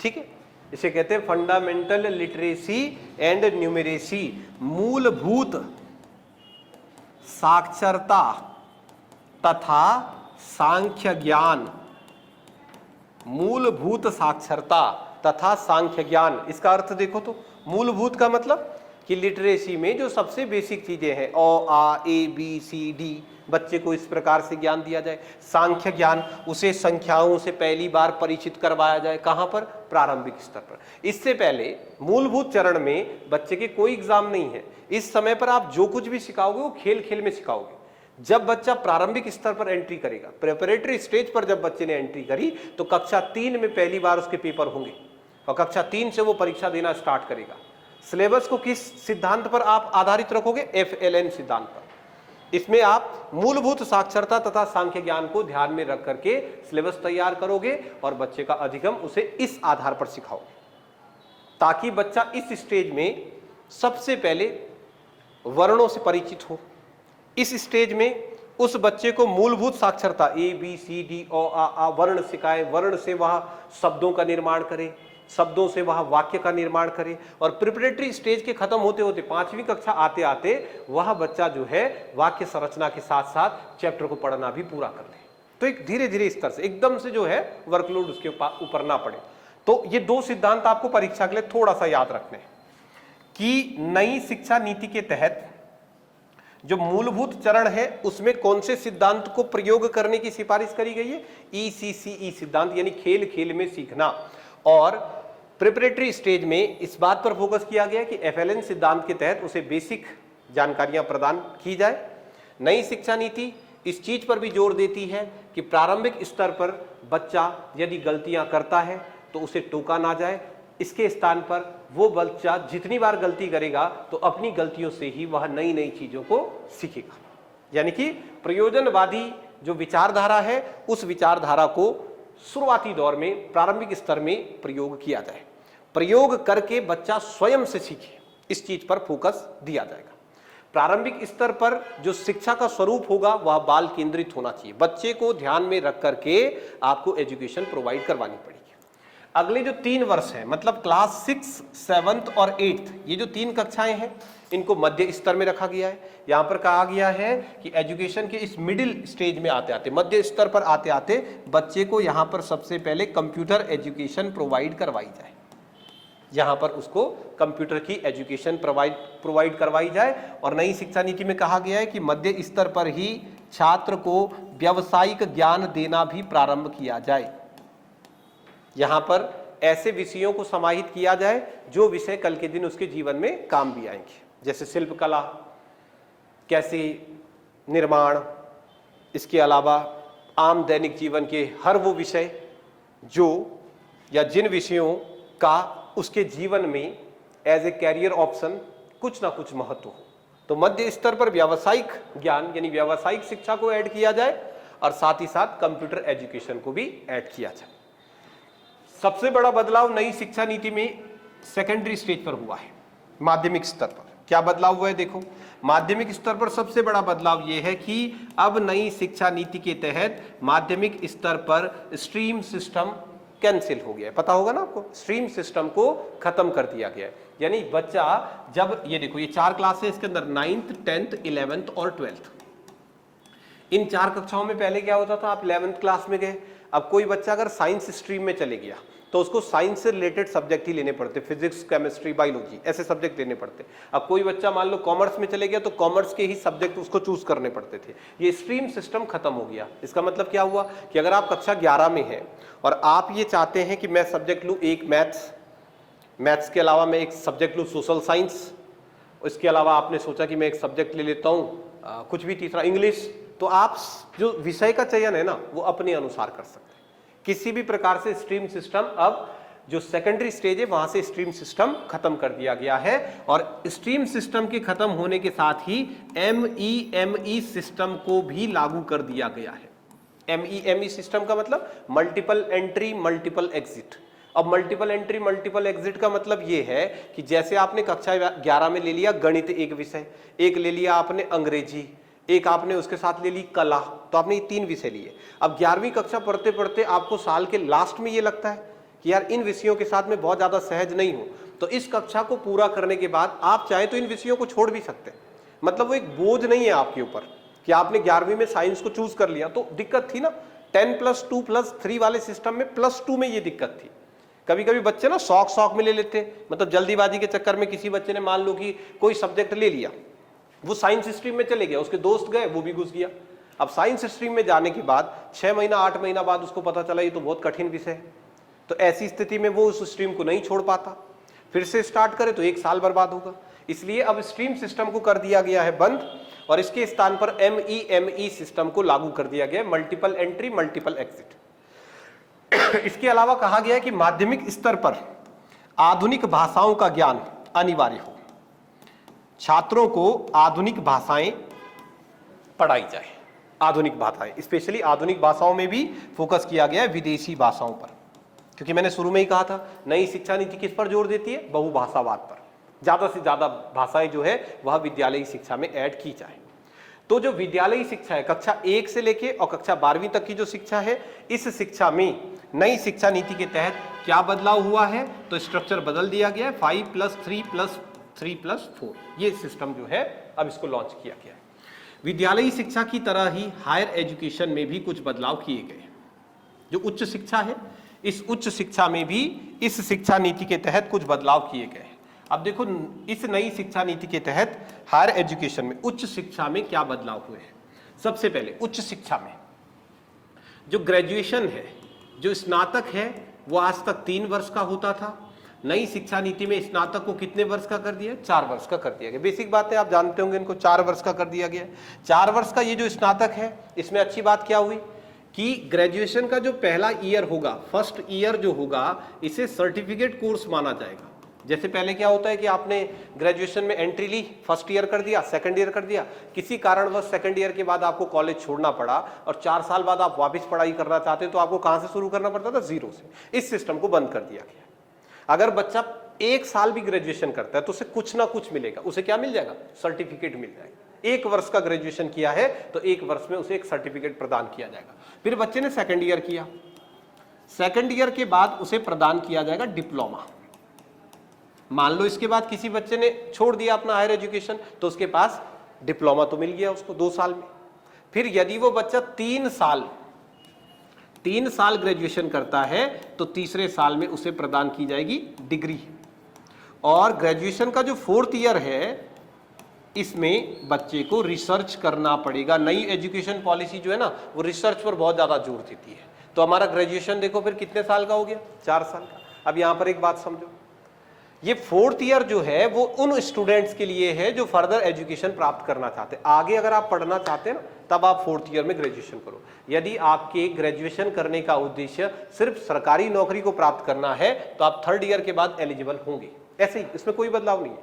ठीक है, इसे कहते हैं फंडामेंटल लिटरेसी एंड न्यूमेरेसी। मूलभूत साक्षरता तथा सांख्य ज्ञान। मूलभूत साक्षरता तथा सांख्य ज्ञान, इसका अर्थ देखो तो मूलभूत का मतलब कि लिटरेसी में जो सबसे बेसिक चीजें हैं अ आ ए बी सी डी, बच्चे को इस प्रकार से ज्ञान दिया जाए। सांख्य ज्ञान, उसे संख्याओं से पहली बार परिचित करवाया जाए। कहां पर? प्रारंभिक स्तर पर। इससे पहले मूलभूत चरण में बच्चे के कोई एग्जाम नहीं है। इस समय पर आप जो कुछ भी सिखाओगे वो खेल खेल में सिखाओगे। जब बच्चा प्रारंभिक स्तर पर एंट्री करेगा, प्रिपरेटरी स्टेज पर जब बच्चे ने एंट्री करी, तो कक्षा 3 में पहली बार उसके पेपर होंगे और कक्षा 3 से वो परीक्षा देना स्टार्ट करेगा। सिलेबस को किस सिद्धांत पर आप आधारित रखोगे? FLN सिद्धांत पर। इसमें आप मूलभूत साक्षरता तथा सांख्य ज्ञान को ध्यान में रख करके सिलेबस तैयार करोगे और बच्चे का अधिगम उसे इस आधार पर सिखाओगे, ताकि बच्चा इस स्टेज में सबसे पहले वर्णों से परिचित हो। इस स्टेज में उस बच्चे को मूलभूत साक्षरता ABCD अ वर्ण सिखाए, वर्ण से वह शब्दों का निर्माण करे, शब्दों से वह वाक्य का निर्माण करे, और प्रिपरेटरी स्टेज के खत्म होते होते 5वीं कक्षा आते आते वह बच्चा जो है वाक्य संरचना के साथ साथ चैप्टर को पढ़ना भी पूरा कर ले। तो एक धीरे धीरे स्तर से, एकदम से जो है वर्कलोड उसके ऊपर ना पड़े। तो ये 2 सिद्धांत आपको परीक्षा के लिए थोड़ा सा याद रखने हैं कि नई शिक्षा नीति के तहत जो मूलभूत चरण है उसमें कौन से सिद्धांत को प्रयोग करने की सिफारिश करी गई है? ECCE सिद्धांत, यानी खेल खेल में सीखना। और प्रिपरेटरी स्टेज में इस बात पर फोकस किया गया कि FLN सिद्धांत के तहत उसे बेसिक जानकारियां प्रदान की जाए। नई शिक्षा नीति इस चीज पर भी जोर देती है कि प्रारंभिक स्तर पर बच्चा यदि गलतियां करता है तो उसे टोका ना जाए। इसके स्थान पर वो बच्चा जितनी बार गलती करेगा तो अपनी गलतियों से ही वह नई नई चीजों को सीखेगा। यानी कि प्रयोजनवादी जो विचारधारा है उस विचारधारा को शुरुआती दौर में प्रारंभिक स्तर में प्रयोग किया जाए। प्रयोग करके बच्चा स्वयं से सीखे, इस चीज पर फोकस दिया जाएगा। प्रारंभिक स्तर पर जो शिक्षा का स्वरूप होगा वह बाल केंद्रित होना चाहिए। बच्चे को ध्यान में रख करके आपको एजुकेशन प्रोवाइड करवानी पड़ेगी। अगले जो 3 वर्ष हैं, मतलब क्लास 6, 7th और 8th, ये जो 3 कक्षाएं हैं इनको मध्य स्तर में रखा गया है। यहाँ पर कहा गया है कि एजुकेशन के इस मिडिल स्टेज में आते आते, मध्य स्तर पर आते आते बच्चे को यहाँ पर सबसे पहले कंप्यूटर एजुकेशन प्रोवाइड करवाई जाए। यहाँ पर उसको कंप्यूटर की एजुकेशन प्रोवाइड करवाई जाए। और नई शिक्षा नीति में कहा गया है कि मध्य स्तर पर ही छात्र को व्यावसायिक ज्ञान देना भी प्रारंभ किया जाए। यहाँ पर ऐसे विषयों को समाहित किया जाए जो विषय कल के दिन उसके जीवन में काम भी आएंगे, जैसे शिल्पकला, कैसे निर्माण, इसके अलावा आम दैनिक जीवन के हर वो विषय जो या जिन विषयों का उसके जीवन में एज ए कैरियर ऑप्शन कुछ ना कुछ महत्व हो। तो मध्य स्तर पर व्यावसायिक ज्ञान यानी व्यावसायिक शिक्षा को ऐड किया जाए और साथ ही साथ कंप्यूटर एजुकेशन को भी ऐड किया जाए। सबसे बड़ा बदलाव नई शिक्षा नीति में सेकेंडरी स्टेज पर हुआ है। माध्यमिक स्तर पर क्या बदलाव हुआ है? देखो, माध्यमिक स्तर पर सबसे बड़ा बदलाव यह है कि अब नई शिक्षा नीति के तहत माध्यमिक स्तर पर स्ट्रीम सिस्टम कैंसिल हो गया है। पता होगा ना आपको, स्ट्रीम सिस्टम को खत्म कर दिया गया है। यानी बच्चा जब, ये देखो, ये 4 क्लास है, इसके अंदर 9th, 10th, 11th और 12th। इन 4 कक्षाओं में पहले क्या होता था? आप 11th क्लास में गए, अब कोई बच्चा अगर साइंस स्ट्रीम में चले गया तो उसको साइंस से रिलेटेड सब्जेक्ट ही लेने पड़ते, फिजिक्स, केमिस्ट्री, बायोलॉजी, ऐसे सब्जेक्ट लेने पड़ते। अब कोई बच्चा मान लो कॉमर्स में चले गया तो कॉमर्स के ही सब्जेक्ट उसको चूज करने पड़ते थे। ये स्ट्रीम सिस्टम खत्म हो गया। इसका मतलब क्या हुआ कि अगर आप कक्षा 11 में हैं और आप ये चाहते हैं कि मैं सब्जेक्ट लूँ एक मैथ्स के अलावा मैं एक सब्जेक्ट लूँ सोशल साइंस, इसके अलावा आपने सोचा कि मैं एक सब्जेक्ट ले लेता हूँ कुछ भी तीसरा इंग्लिश, तो आप जो विषय का चयन है ना वो अपने अनुसार कर सकते हैं। किसी भी प्रकार से स्ट्रीम सिस्टम, अब जो सेकेंडरी स्टेज है वहां से स्ट्रीम सिस्टम खत्म कर दिया गया है। और स्ट्रीम सिस्टम के खत्म होने के साथ ही MEME सिस्टम को भी लागू कर दिया गया है। MEME सिस्टम का मतलब मल्टीपल एंट्री मल्टीपल एग्जिट। अब मल्टीपल एंट्री मल्टीपल एग्जिट का मतलब ये है कि जैसे आपने कक्षा 11 में ले लिया गणित एक विषय, एक ले लिया आपने अंग्रेजी, एक आपने उसके साथ ले ली कला, तो आपने ये 3 विषय लिए। अब 11वीं कक्षा पढ़ते पढ़ते आपको साल के लास्ट में ये लगता है कि यार इन विषयों के साथ में बहुत ज्यादा सहज नहीं हूं, तो इस कक्षा को पूरा करने के बाद आप चाहे तो इन विषयों को छोड़ भी सकते हैं। मतलब वो एक बोझ नहीं है आपके ऊपर कि आपने 11वीं में साइंस को चूज कर लिया। तो दिक्कत थी ना 10+2+3 वाले सिस्टम में +2 में ये दिक्कत थी कभी कभी बच्चे ना शौक में ले लेते हैं, मतलब जल्दीबाजी के चक्कर में किसी बच्चे ने मान लो कि कोई सब्जेक्ट ले लिया, वो साइंस स्ट्रीम में चले गया, उसके दोस्त गए, वो भी घुस गया। अब साइंस स्ट्रीम में जाने के बाद 6 महीना 8 महीना बाद उसको पता चला ये तो बहुत कठिन विषय है, तो ऐसी स्थिति में वो उस स्ट्रीम को नहीं छोड़ पाता, फिर से स्टार्ट करे तो 1 साल बर्बाद होगा। इसलिए अब स्ट्रीम सिस्टम को कर दिया गया है बंद, और इसके स्थान पर MEME सिस्टम को लागू कर दिया गया है, मल्टीपल एंट्री मल्टीपल एग्जिट। इसके अलावा कहा गया है कि माध्यमिक स्तर पर आधुनिक भाषाओं का ज्ञान अनिवार्य हो, छात्रों को आधुनिक भाषाएं पढ़ाई जाए। आधुनिक भाषाएं, स्पेशली आधुनिक भाषाओं में भी फोकस किया गया है, विदेशी भाषाओं पर, क्योंकि मैंने शुरू में ही कहा था नई शिक्षा नीति किस पर जोर देती है, बहुभाषावाद पर। ज्यादा से ज्यादा भाषाएं जो है वह विद्यालयी शिक्षा में ऐड की जाए। तो जो विद्यालयी शिक्षा है कक्षा 1 से लेके और कक्षा 12वीं तक की जो शिक्षा है, इस शिक्षा में नई शिक्षा नीति के तहत क्या बदलाव हुआ है, तो स्ट्रक्चर बदल दिया गया है, 5+3+3+4 ये सिस्टम जो है अब इसको लॉन्च किया गया है। विद्यालयी शिक्षा की तरह ही हायर एजुकेशन में भी कुछ बदलाव किए गए। जो उच्च शिक्षा है, इस उच्च शिक्षा में भी इस शिक्षा नीति के तहत कुछ बदलाव किए गए। अब देखो इस नई शिक्षा नीति के तहत हायर एजुकेशन में, उच्च शिक्षा में क्या बदलाव हुए हैं। सबसे पहले उच्च शिक्षा में जो ग्रेजुएशन है, जो स्नातक है, वो आज तक 3 वर्ष का होता था। नई शिक्षा नीति में स्नातक को कितने वर्ष का कर दिया, 4 वर्ष का कर दिया गया। बेसिक बात है, आप जानते होंगे इनको, 4 वर्ष का कर दिया गया। 4 वर्ष का ये जो स्नातक है, इसमें अच्छी बात क्या हुई कि ग्रेजुएशन का जो पहला ईयर होगा, फर्स्ट ईयर जो होगा, इसे सर्टिफिकेट कोर्स माना जाएगा। जैसे पहले क्या होता है कि आपने ग्रेजुएशन में एंट्री ली, फर्स्ट ईयर कर दिया, सेकंड ईयर कर दिया, किसी कारणवश सेकंड ईयर के बाद आपको कॉलेज छोड़ना पड़ा और 4 साल बाद आप वापस पढ़ाई करना चाहते हैं, तो आपको कहां से शुरू करना पड़ता था, 0 से। इस सिस्टम को बंद कर दिया गया। अगर बच्चा 1 साल भी ग्रेजुएशन करता है तो उसे कुछ ना कुछ मिलेगा। उसे क्या मिल जाएगा, सर्टिफिकेट मिल जाएगा। 1 वर्ष का ग्रेजुएशन किया है तो 1 वर्ष में उसे एक सर्टिफिकेट प्रदान किया जाएगा। फिर बच्चे ने सेकंड ईयर किया, सेकंड ईयर के बाद उसे प्रदान किया जाएगा डिप्लोमा। मान लो इसके बाद किसी बच्चे ने छोड़ दिया अपना हायर एजुकेशन, तो उसके पास डिप्लोमा तो मिल गया उसको 2 साल में। फिर यदि वो बच्चा 3 साल ग्रेजुएशन करता है तो तीसरे साल में उसे प्रदान की जाएगी डिग्री। और ग्रेजुएशन का जो 4th ईयर है, इसमें बच्चे को रिसर्च करना पड़ेगा। नई एजुकेशन पॉलिसी जो है ना, वो रिसर्च पर बहुत ज्यादा जोर देती है। तो हमारा ग्रेजुएशन देखो फिर कितने साल का हो गया, 4 साल का। अब यहां पर एक बात समझो, ये 4th ईयर जो है वो उन स्टूडेंट्स के लिए है जो फर्दर एजुकेशन प्राप्त करना चाहते हैं। आगे अगर आप पढ़ना चाहते हैं ना, तब आप 4th ईयर में ग्रेजुएशन करो। यदि आपके ग्रेजुएशन करने का उद्देश्य सिर्फ सरकारी नौकरी को प्राप्त करना है, तो आप 3rd ईयर के बाद एलिजिबल होंगे। ऐसे ही, इसमें कोई बदलाव नहीं है।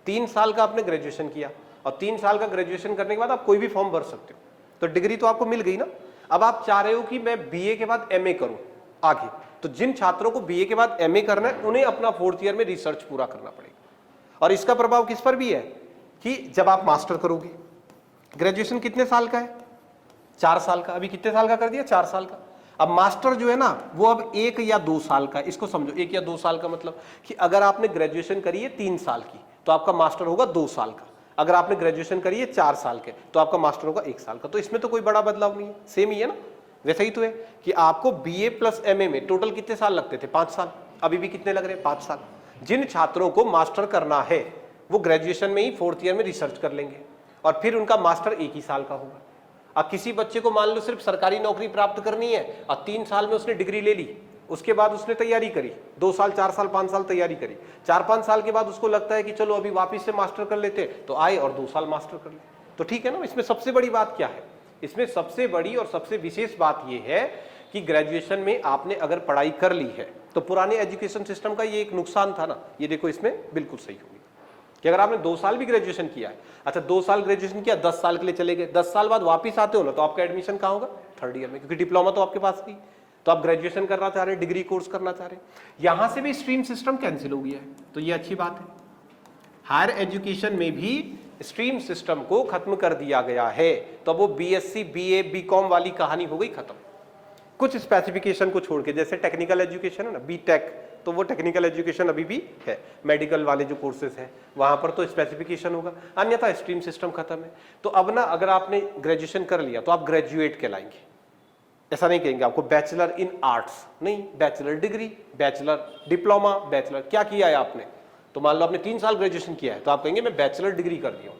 3 साल का आपने ग्रेजुएशन किया और 3 साल का ग्रेजुएशन करने के बाद आप कोई भी फॉर्म भर सकते हो, तो डिग्री तो आपको मिल गई ना। अब आप चाह रहे हो कि मैं BA के बाद MA करूं आगे, तो जिन छात्रों को BA के बाद MA करना है, उन्हें अपना 4th ईयर में रिसर्च पूरा करना पड़ेगा। और इसका प्रभाव किस पर भी है कि जब आप मास्टर करोगे, ग्रेजुएशन कितने साल का है, 4 साल का। अभी कितने साल का कर दिया, 4 साल का। अब मास्टर जो है ना, वो अब 1 या 2 साल का। इसको समझो, 1 या 2 साल का मतलब कि अगर आपने ग्रेजुएशन करी है 3 साल की, तो आपका मास्टर होगा 2 साल का। अगर आपने ग्रेजुएशन करी है 4 साल के, तो आपका मास्टर होगा 1 साल का। तो इसमें तो कोई बड़ा बदलाव नहीं है, सेम ही है ना। वैसा ही तो है कि आपको BA प्लस MA में टोटल कितने साल लगते थे, 5 साल। अभी भी कितने लग रहे हैं, 5 साल। जिन छात्रों को मास्टर करना है वो ग्रेजुएशन में ही 4th ईयर में रिसर्च कर लेंगे और फिर उनका मास्टर 1 ही साल का होगा। अब किसी बच्चे को मान लो सिर्फ सरकारी नौकरी प्राप्त करनी है और 3 साल में उसने डिग्री ले ली, उसके बाद उसने तैयारी करी, 2 साल 4 साल 5 साल तैयारी करी, 4-5 साल के बाद उसको लगता है कि चलो अभी वापस से मास्टर कर लेते, तो आए और 2 साल मास्टर कर ले, तो ठीक है ना। इसमें सबसे बड़ी बात क्या है, इसमें सबसे बड़ी और सबसे विशेष बात यह है कि ग्रेजुएशन में आपने अगर पढ़ाई कर ली है, तो पुराने एजुकेशन सिस्टम का ये एक नुकसान था ना, ये देखो इसमें बिल्कुल सही होगी कि अगर आपने 2 साल भी ग्रेजुएशन किया है, अच्छा 2 साल ग्रेजुएशन किया, 10 साल के लिए चले गए, 10 साल बाद वापस आते हो ना, तो आपका एडमिशन कहाँ होगा, 3rd ईयर में, क्योंकि डिप्लोमा तो आपके पास थी। तो आप ग्रेजुएशन करना चाह रहे हैं, डिग्री कोर्स करना चाह रहे हैं, यहां से भी स्ट्रीम सिस्टम कैंसिल हो गया है, तो ये अच्छी बात है। हायर एजुकेशन में भी स्ट्रीम सिस्टम को खत्म कर दिया गया है, तो वो BSc BA BCom वाली कहानी हो गई खत्म। कुछ स्पेसिफिकेशन को छोड़ के, जैसे टेक्निकल एजुकेशन है ना, BTech, तो वो टेक्निकल एजुकेशन अभी भी है। मेडिकल वाले जो कोर्सेज हैं वहां पर तो स्पेसिफिकेशन होगा, अन्यथा स्ट्रीम सिस्टम खत्म है। तो अब ना, अगर आपने ग्रेजुएशन कर लिया तो आप ग्रेजुएट कहलाएंगे। ऐसा नहीं कहेंगे आपको बैचलर इन आर्ट्स, नहीं, bachelor degree, bachelor diploma, bachelor क्या किया है आपने। तो मान लो आपने 3 साल ग्रेजुएशन किया है तो आप कहेंगे मैं बैचलर डिग्री कर दिया हूँ।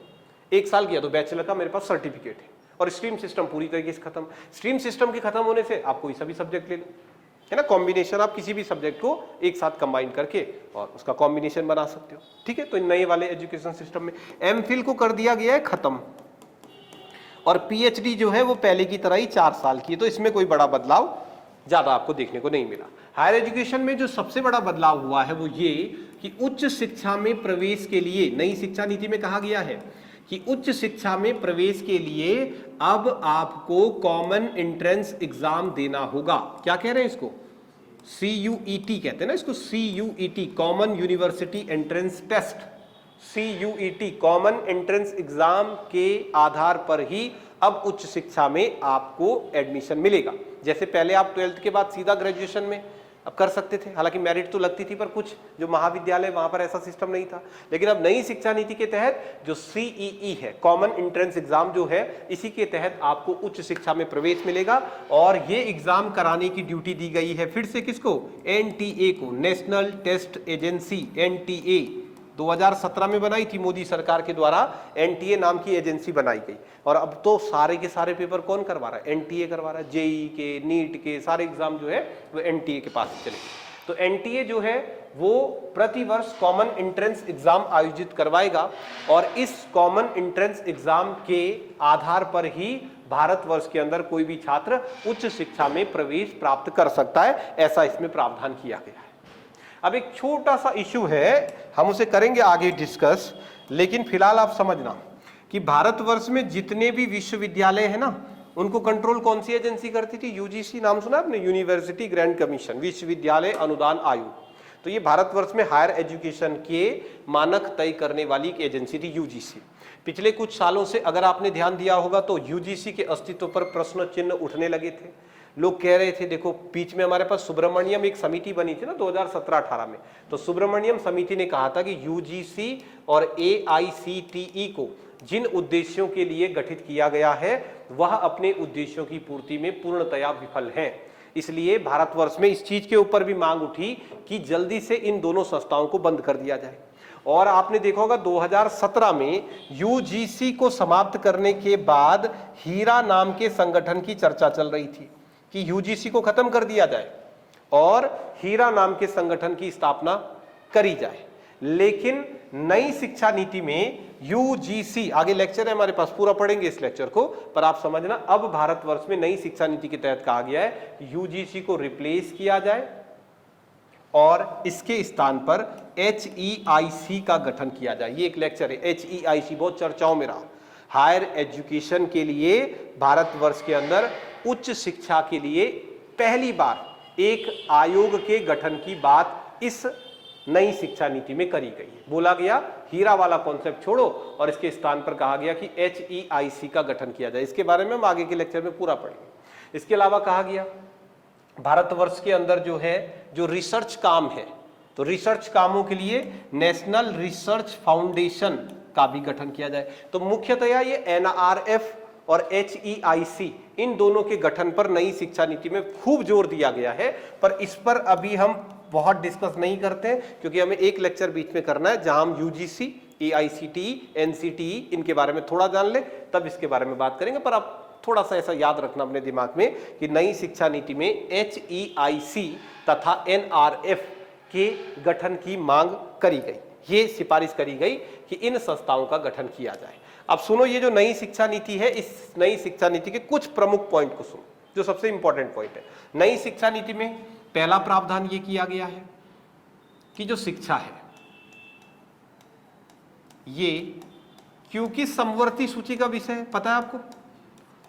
1 साल किया तो बैचलर का मेरे पास सर्टिफिकेट है। और स्ट्रीम सिस्टम पूरी तरीके से खत्म। स्ट्रीम सिस्टम के खत्म होने से आप कोई सा भी सब्जेक्ट ले लो, है ना, कॉम्बिनेशन आप किसी भी सब्जेक्ट को एक साथ कंबाइन करके और उसका कॉम्बिनेशन बना सकते हो, ठीक है। तो नए वाले एजुकेशन सिस्टम में एमफिल को कर दिया गया है खत्म, और पीएचडी जो है वो पहले की तरह ही 4 साल की है, तो इसमें कोई बड़ा बदलाव ज्यादा आपको देखने को नहीं मिला। हायर एजुकेशन में जो सबसे बड़ा बदलाव हुआ है वो ये कि उच्च शिक्षा में प्रवेश के लिए नई शिक्षा नीति में कहा गया है कि उच्च शिक्षा में प्रवेश के लिए अब आपको कॉमन एंट्रेंस एग्जाम देना होगा। क्या कह रहे हैं इसको, CUET कहते हैं ना इसको, CUET common university entrance test, CUET common entrance exam के आधार पर ही अब उच्च शिक्षा में आपको एडमिशन मिलेगा। जैसे पहले आप 12th के बाद सीधा ग्रेजुएशन में अब कर सकते थे, हालांकि मेरिट तो लगती थी, पर कुछ जो महाविद्यालय वहां पर ऐसा सिस्टम नहीं था। लेकिन अब नई शिक्षा नीति के तहत जो CEE है, कॉमन एंट्रेंस एग्जाम जो है, इसी के तहत आपको उच्च शिक्षा में प्रवेश मिलेगा। और ये एग्जाम कराने की ड्यूटी दी गई है फिर से किसको, NTA को, नेशनल टेस्ट एजेंसी, NTA 2017 में बनाई थी मोदी सरकार के द्वारा, NTA नाम की एजेंसी बनाई गई। और अब तो सारे के सारे पेपर कौन करवा रहा है, NTA करवा रहा है। JEE के, नीट के सारे एग्जाम जो है वो NTA के पास चले गए। तो NTA जो है वो प्रतिवर्ष कॉमन एंट्रेंस एग्जाम आयोजित करवाएगा, और इस कॉमन एंट्रेंस एग्जाम के आधार पर ही भारतवर्ष के अंदर कोई भी छात्र उच्च शिक्षा में प्रवेश प्राप्त कर सकता है, ऐसा इसमें प्रावधान किया गया है। अब एक छोटा सा इश्यू है, हम उसे करेंगे आगे डिस्कस, लेकिन फिलहाल आप समझना कि भारतवर्ष में जितने भी विश्वविद्यालय हैं ना, उनको कंट्रोल कौन सी एजेंसी करती थी, UGC नाम सुना आपने, यूनिवर्सिटी ग्रांट कमीशन, विश्वविद्यालय अनुदान आयोग। तो ये भारतवर्ष में हायर एजुकेशन के मानक तय करने वाली एक एजेंसी थी UGC। पिछले कुछ सालों से अगर आपने ध्यान दिया होगा तो UGC के अस्तित्व पर प्रश्न चिन्ह उठने लगे थे। लोग कह रहे थे, देखो बीच में हमारे पास सुब्रमण्यम एक समिति बनी थी ना 2017-18 में, तो सुब्रमण्यम समिति ने कहा था कि UGC और AICTE को जिन उद्देश्यों के लिए गठित किया गया है वह अपने उद्देश्यों की पूर्ति में पूर्णतया विफल हैं। इसलिए भारतवर्ष में इस चीज के ऊपर भी मांग उठी कि जल्दी से इन दोनों संस्थाओं को बंद कर दिया जाए। और आपने देखा होगा 2017 में UGC को समाप्त करने के बाद हीरा नाम के संगठन की चर्चा चल रही थी कि UGC को खत्म कर दिया जाए और हीरा नाम के संगठन की स्थापना करी जाए। लेकिन नई शिक्षा नीति में UGC, आगे लेक्चर है हमारे पास, पूरा पढ़ेंगे इस लेक्चर को, पर आप समझना अब भारतवर्ष में नई शिक्षा नीति के तहत कहा गया है कि UGC को रिप्लेस किया जाए और इसके स्थान पर HEIC का गठन किया जाए। ये एक लेक्चर है, HEIC बहुत चर्चाओं में रहा। हायर एजुकेशन के लिए भारतवर्ष के अंदर उच्च शिक्षा के लिए पहली बार एक आयोग के गठन की बात इस नई शिक्षा नीति में करी गई है। बोला गया हीरा वाला कॉन्सेप्ट छोड़ो और इसके स्थान पर कहा गया कि HEIC का गठन किया जाए। इसके बारे में हम आगे के लेक्चर में पूरा पढ़ेंगे। इसके अलावा कहा गया भारतवर्ष के अंदर जो है जो रिसर्च काम है, तो रिसर्च कामों के लिए नेशनल रिसर्च फाउंडेशन का भी गठन किया जाए। तो मुख्यतया ये NRF और HEIC इन दोनों के गठन पर नई शिक्षा नीति में खूब जोर दिया गया है, पर इस पर अभी हम बहुत डिस्कस नहीं करते हैं क्योंकि हमें एक लेक्चर बीच में करना है जहां हम UGC, AICTE, NCTE इनके बारे में थोड़ा जान ले, तब इसके बारे में बात करेंगे। पर आप थोड़ा सा ऐसा याद रखना अपने दिमाग में कि नई शिक्षा नीति में HEIC तथा NRF के गठन की मांग करी गई, ये सिफारिश करी गई कि इन संस्थाओं का गठन किया जाए। अब सुनो, ये जो नई शिक्षा नीति है, इस नई शिक्षा नीति के कुछ प्रमुख पॉइंट को सुनो जो सबसे इंपॉर्टेंट पॉइंट है। नई शिक्षा नीति में पहला प्रावधान ये किया गया है कि जो शिक्षा है ये, क्योंकि समवर्ती सूची का विषय है, पता है आपको,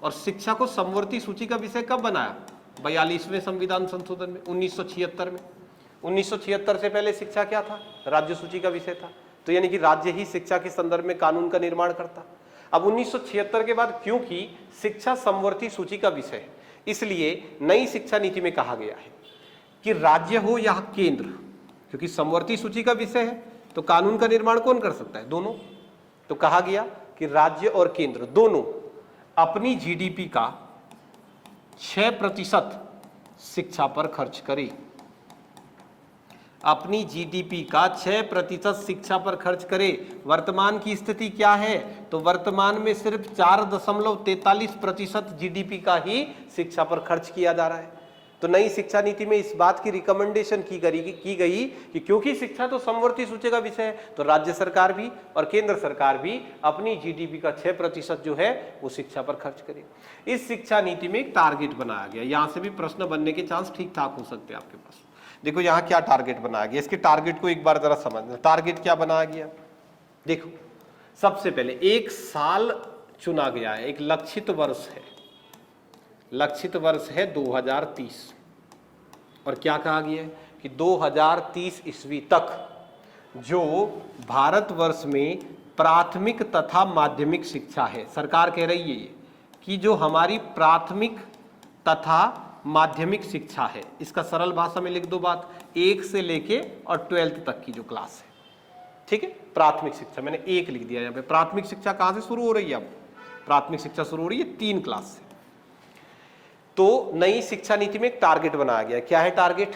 और शिक्षा को समवर्ती सूची का विषय कब बनाया, 42वें संविधान संशोधन में 1976 में। 1976 से पहले शिक्षा क्या था, राज्य सूची का विषय था, तो यानी कि राज्य ही शिक्षा के संदर्भ में कानून का निर्माण करता। अब 1976 के बाद क्योंकि शिक्षा समवर्ती सूची का विषय है, इसलिए नई शिक्षा नीति में कहा गया है कि राज्य हो या केंद्र, क्योंकि समवर्ती सूची का विषय है तो कानून का निर्माण कौन कर सकता है, दोनों। तो कहा गया कि राज्य और केंद्र दोनों अपनी GDP का 6% शिक्षा पर खर्च करे, अपनी जीडीपी का 6% शिक्षा पर खर्च करे। वर्तमान की स्थिति क्या है? तो वर्तमान में सिर्फ 4.43% जीडीपी का ही शिक्षा पर खर्च किया जा रहा है। तो नई शिक्षा नीति में इस बात की रिकमेंडेशन की गई कि क्योंकि शिक्षा तो समवर्ती सूची का विषय है, तो राज्य सरकार भी और केंद्र सरकार भी अपनी जीडीपी का 6% जो है वो शिक्षा पर खर्च करे। इस शिक्षा नीति में एक टारगेट बनाया गया, यहां से भी प्रश्न बनने के चांस ठीक ठाक हो सकते हैं आपके पास। देखो यहाँ क्या टारगेट बनाया गया, इसके टारगेट को एक बार जरा समझना। टारगेट क्या बनाया गया? देखो, सबसे पहले एक साल चुना गया है, एक लक्षित वर्ष है, लक्षित वर्ष है 2030, और क्या कहा गया है कि 2030 ईस्वी तक जो भारतवर्ष में प्राथमिक तथा माध्यमिक शिक्षा है, सरकार कह रही है कि जो हमारी प्राथमिक तथा माध्यमिक शिक्षा है, इसका सरल भाषा में लिख दो बात, 1 से लेके और 12th तक की जो क्लास है, ठीक है, प्राथमिक शिक्षा मैंने 1 लिख दिया यहाँ पे। प्राथमिक शिक्षा कहां से शुरू हो रही है? अब प्राथमिक शिक्षा शुरू हो रही है 3 क्लास से। तो नई शिक्षा नीति में एक टारगेट बनाया गया। क्या है टारगेट?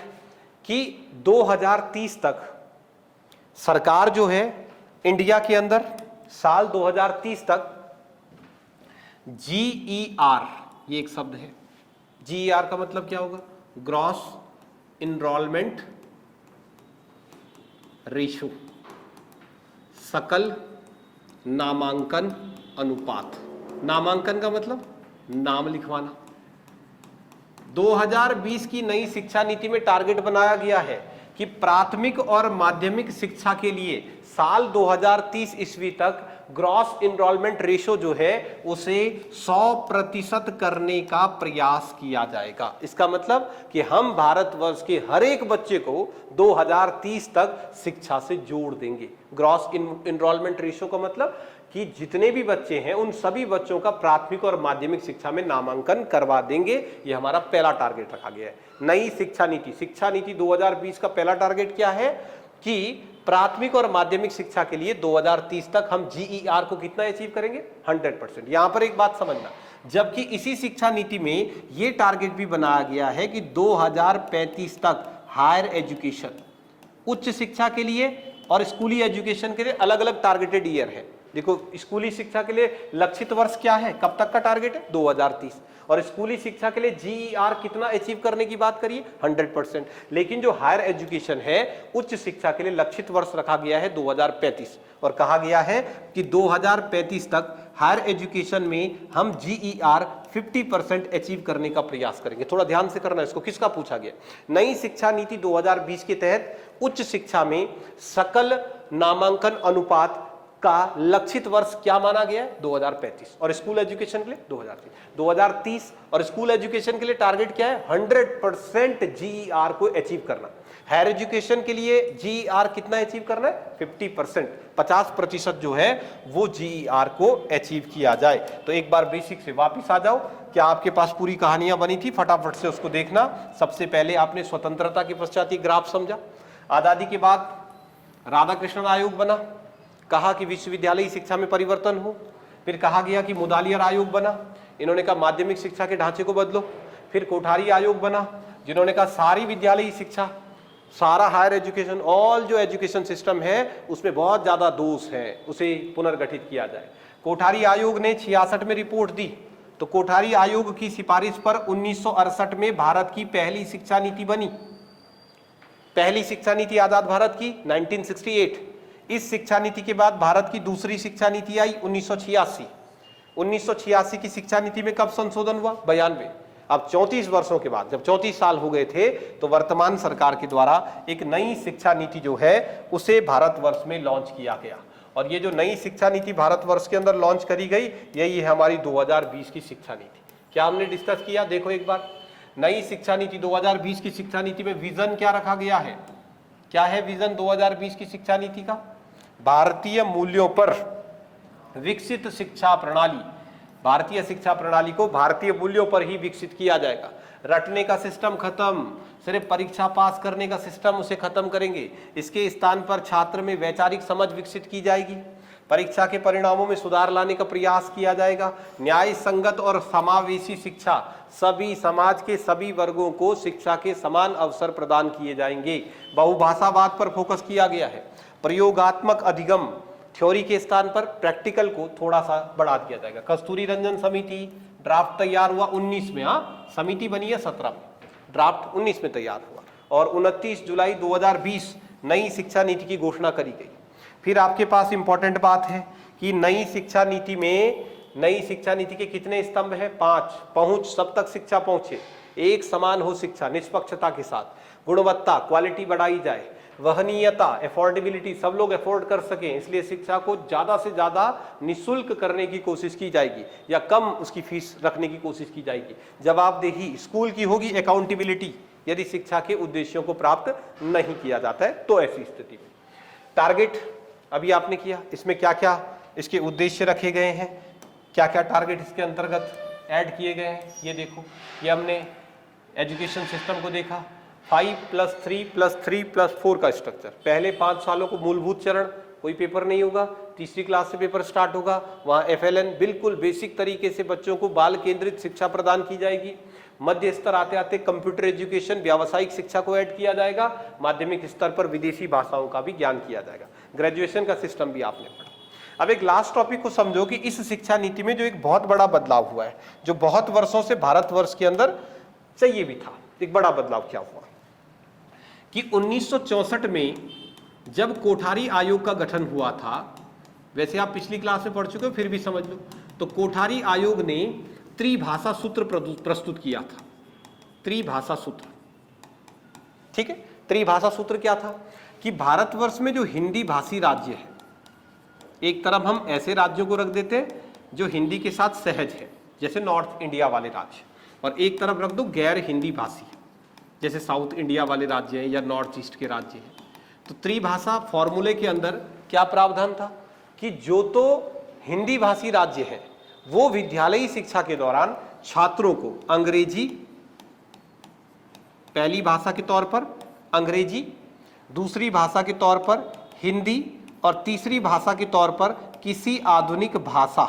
कि 2030 तक सरकार जो है इंडिया के अंदर साल 2030 तक GER, ये एक शब्द है, GER का मतलब क्या होगा? ग्रॉस इनरोलमेंट रेशो, सकल नामांकन अनुपात। नामांकन का मतलब नाम लिखवाना। 2020 की नई शिक्षा नीति में टारगेट बनाया गया है कि प्राथमिक और माध्यमिक शिक्षा के लिए साल 2030 ईस्वी तक ग्रॉस इनरोलमेंट रेशो जो है उसे 100% करने का प्रयास किया जाएगा। इसका मतलब कि हम भारतवर्ष के हर एक बच्चे को 2030 तक शिक्षा से जोड़ देंगे। ग्रॉस इनरोलमेंट रेशो का मतलब कि जितने भी बच्चे हैं उन सभी बच्चों का प्राथमिक और माध्यमिक शिक्षा में नामांकन करवा देंगे। ये हमारा पहला टारगेट रखा गया है। नई शिक्षा नीति 2020 का पहला टारगेट क्या है कि प्राथमिक और माध्यमिक शिक्षा के लिए 2030 तक हम GER को कितना अचीव करेंगे? 100%। यहां पर एक बात समझना, जबकि इसी शिक्षा नीति में यह टारगेट भी बनाया गया है कि 2035 तक हायर एजुकेशन, उच्च शिक्षा के लिए और स्कूली एजुकेशन के लिए अलग अलग टारगेटेड ईयर है। देखो, स्कूली शिक्षा के लिए लक्षित वर्ष क्या है, कब तक का टारगेट है? 2030। और स्कूली शिक्षा के लिए GER कितना अचीव करने की बात करिए? 100%। लेकिन जो हायर एजुकेशन है, उच्च शिक्षा के लिए लक्षित वर्ष रखा गया है 2035, और कहा गया है कि 2035 तक हायर एजुकेशन में हम GER 50% अचीव करने का प्रयास करेंगे। थोड़ा ध्यान से करना इसको, किसका पूछा गया? नई शिक्षा नीति 2020 के तहत उच्च शिक्षा में सकल नामांकन अनुपात का लक्षित वर्ष क्या माना गया है? 2035। और स्कूल एजुकेशन के लिए 2030 और स्कूल एजुकेशन के लिए टारगेट क्या है? 100% GER को अचीव करना। हायर एजुकेशन के लिए GER कितना अचीव करना है? 50%, 50% जो है वो GER को अचीव किया जाए। तो एक बार बेसिक से वापिस आ जाओ। क्या आपके पास पूरी कहानियां बनी थी? फटाफट से उसको देखना। सबसे पहले आपने स्वतंत्रता के पश्चात ग्राफ समझा। आजादी के बाद राधाकृष्णन आयोग बना, कहा कि विश्वविद्यालयी शिक्षा में परिवर्तन हो। फिर कहा गया कि मुदालियर आयोग बना, इन्होंने कहा माध्यमिक शिक्षा के ढांचे को बदलो। फिर कोठारी आयोग बना, जिन्होंने कहा सारी विद्यालयी शिक्षा, सारा हायर एजुकेशन, ऑल जो एजुकेशन सिस्टम है उसमें बहुत ज्यादा दोष है, उसे पुनर्गठित किया जाए। कोठारी आयोग ने 66 में रिपोर्ट दी। तो कोठारी आयोग की सिफारिश पर 1968 में भारत की पहली शिक्षा नीति बनी। पहली शिक्षा नीति आजाद भारत की 1968। इस शिक्षा नीति के बाद भारत की दूसरी शिक्षा नीति आई 1986। 1986 की शिक्षा नीति में कब संशोधन हुआ? 92। अब 34 वर्षों के बाद, जब 34 साल हो गए थे, तो वर्तमान सरकार के द्वारा एक नई शिक्षा नीति जो है उसे भारतवर्ष में लॉन्च किया गया। और ये जो नई शिक्षा नीति भारतवर्ष के अंदर लॉन्च करी गई, यही है हमारी 2020 की शिक्षा नीति। क्या हमने डिस्कस किया? देखो एक बार, नई शिक्षा नीति 2020 की शिक्षा नीति में विजन क्या रखा गया है? क्या है विजन 2020 की शिक्षा नीति का? भारतीय मूल्यों पर विकसित शिक्षा प्रणाली। भारतीय शिक्षा प्रणाली को भारतीय मूल्यों पर ही विकसित किया जाएगा। रटने का सिस्टम खत्म, सिर्फ परीक्षा पास करने का सिस्टम उसे खत्म करेंगे। इसके स्थान पर छात्र में वैचारिक समझ विकसित की जाएगी। परीक्षा के परिणामों में सुधार लाने का प्रयास किया जाएगा। न्याय संगत और समावेशी शिक्षा, सभी समाज के सभी वर्गों को शिक्षा के समान अवसर प्रदान किए जाएंगे। बहुभाषावाद पर फोकस किया गया है। प्रयोगात्मक अधिगम, थ्योरी के स्थान पर प्रैक्टिकल को थोड़ा सा बढ़ा दिया जाएगा। कस्तूरी रंजन समिति ड्राफ्ट तैयार हुआ 19 में, समिति बनी है 17 में, ड्राफ्ट 19 में तैयार हुआ और 29 जुलाई 2020 नई शिक्षा नीति की घोषणा करी गई। फिर आपके पास इंपॉर्टेंट बात है कि नई शिक्षा नीति के कितने स्तंभ हैं? 5। पहुंच, सब तक शिक्षा पहुंचे, एक समान हो शिक्षा निष्पक्षता के साथ, गुणवत्ता क्वालिटी बढ़ाई जाए, वहनीयता एफोर्डेबिलिटी, सब लोग अफोर्ड कर सकें, इसलिए शिक्षा को ज्यादा से ज्यादा निःशुल्क करने की कोशिश की जाएगी या कम उसकी फीस रखने की कोशिश की जाएगी। जवाबदेही स्कूल की होगी, अकाउंटेबिलिटी यदि शिक्षा के उद्देश्यों को प्राप्त नहीं किया जाता है तो ऐसी स्थिति में। टारगेट अभी आपने किया, इसमें क्या क्या इसके उद्देश्य रखे गए हैं, क्या क्या टारगेट इसके अंतर्गत ऐड किए गए हैं, ये देखो। ये हमने एजुकेशन सिस्टम को देखा, 5+3+3+4 का स्ट्रक्चर। पहले 5 सालों को मूलभूत चरण, कोई पेपर नहीं होगा, तीसरी क्लास से पेपर स्टार्ट होगा, वहाँ FLN बिल्कुल बेसिक तरीके से बच्चों को बाल केंद्रित शिक्षा प्रदान की जाएगी। मध्य स्तर आते आते कंप्यूटर एजुकेशन, व्यावसायिक शिक्षा को ऐड किया जाएगा। माध्यमिक स्तर पर विदेशी भाषाओं का भी ज्ञान किया जाएगा। ग्रेजुएशन का सिस्टम भी आपने पढ़ा। अब एक लास्ट टॉपिक को समझो कि इस शिक्षा नीति में जो एक बहुत बड़ा बदलाव हुआ है, जो बहुत वर्षों से भारतवर्ष के अंदर चाहिए भी था, एक बड़ा बदलाव क्या हुआ कि 1964 में जब कोठारी आयोग का गठन हुआ था, वैसे आप पिछली क्लास में पढ़ चुके हो फिर भी समझ लो, तो कोठारी आयोग ने त्रिभाषा सूत्र प्रस्तुत किया था। त्रिभाषा सूत्र, ठीक है। त्रिभाषा सूत्र क्या था कि भारतवर्ष में जो हिंदी भाषी राज्य है, एक तरफ हम ऐसे राज्यों को रख देते हैं जो हिंदी के साथ सहज है, जैसे नॉर्थ इंडिया वाले राज्य, और एक तरफ रख दो गैर हिंदी भाषी, जैसे साउथ इंडिया वाले राज्य हैं या नॉर्थ ईस्ट के राज्य हैं। तो त्रिभाषा फॉर्मूले के अंदर क्या प्रावधान था कि जो तो हिंदी भाषी राज्य है वो विद्यालयी शिक्षा के दौरान छात्रों को अंग्रेजी पहली भाषा के तौर पर, अंग्रेजी दूसरी भाषा के तौर पर हिंदी, और तीसरी भाषा के तौर पर किसी आधुनिक भाषा,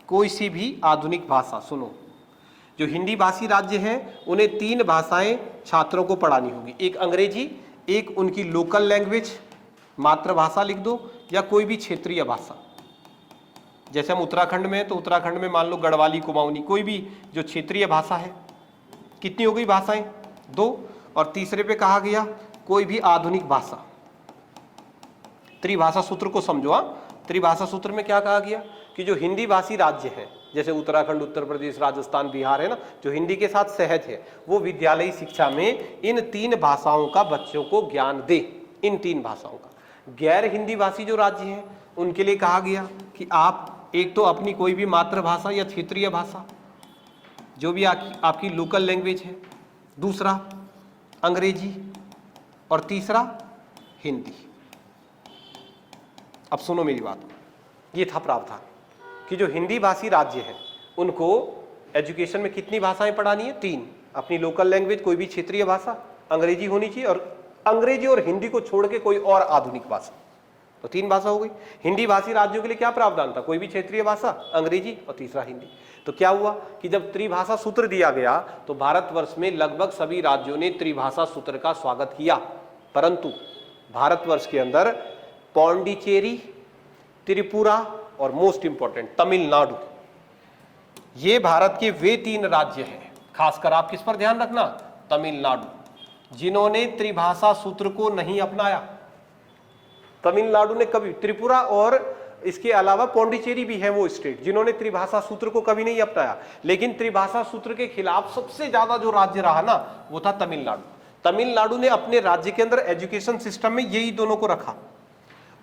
कोई सी भी आधुनिक भाषा। सुनो, जो हिंदी भाषी राज्य हैं उन्हें 3 भाषाएं छात्रों को पढ़ानी होगी, एक अंग्रेजी, एक उनकी लोकल लैंग्वेज मातृभाषा लिख दो, या कोई भी क्षेत्रीय भाषा। जैसे हम उत्तराखंड में हैं तो उत्तराखंड में मान लो गढ़वाली, कुमाऊनी, कोई भी जो क्षेत्रीय भाषा है। कितनी हो गई भाषाएं? 2। और तीसरे पे कहा गया कोई भी आधुनिक भाषा। त्रिभाषा सूत्र को समझो। त्रिभाषा सूत्र में क्या कहा गया कि जो हिंदी भाषी राज्य हैं, जैसे उत्तराखंड, उत्तर प्रदेश, राजस्थान, बिहार है ना, जो हिंदी के साथ सहज है, वो विद्यालयी शिक्षा में इन 3 भाषाओं का बच्चों को ज्ञान दे, इन 3 भाषाओं का। गैर हिंदी भाषी जो राज्य हैं उनके लिए कहा गया कि आप एक तो अपनी कोई भी मातृभाषा या क्षेत्रीय भाषा, जो भी आपकी लोकल लैंग्वेज है, दूसरा अंग्रेजी, और तीसरा हिंदी। अब सुनो मेरी बात, ये था प्रावधान कि जो हिंदी भाषी राज्य हैं उनको एजुकेशन में कितनी भाषाएं पढ़ानी है? 3। अपनी लोकल लैंग्वेज, कोई भी क्षेत्रीय भाषा, अंग्रेजी होनी चाहिए, और अंग्रेजी और हिंदी को छोड़ के कोई और आधुनिक भाषा। तो 3 भाषा हो गई। हिंदी भाषी राज्यों के लिए क्या प्रावधान था? कोई भी क्षेत्रीय भाषा, अंग्रेजी, और तीसरा हिंदी। तो क्या हुआ कि जब त्रिभाषा सूत्र दिया गया तो भारतवर्ष में लगभग सभी राज्यों ने त्रिभाषा सूत्र का स्वागत किया, परंतु भारतवर्ष के अंदर पौंडीचेरी, त्रिपुरा और मोस्ट इंपॉर्टेंट तमिलनाडु, ये भारत के वे 3 राज्य हैं, खासकर आप किस पर ध्यान रखना? तमिलनाडु, जिन्होंने त्रिभाषा सूत्र को नहीं अपनाया। तमिलनाडु ने कभी, त्रिपुरा और इसके अलावा पौंडीचेरी भी है वो स्टेट जिन्होंने त्रिभाषा सूत्र को कभी नहीं अपनाया, लेकिन त्रिभाषा सूत्र के खिलाफ सबसे ज्यादा जो राज्य रहा ना वो था तमिलनाडु। तमिलनाडु ने अपने राज्य के अंदर एजुकेशन सिस्टम में यही दोनों को रखा,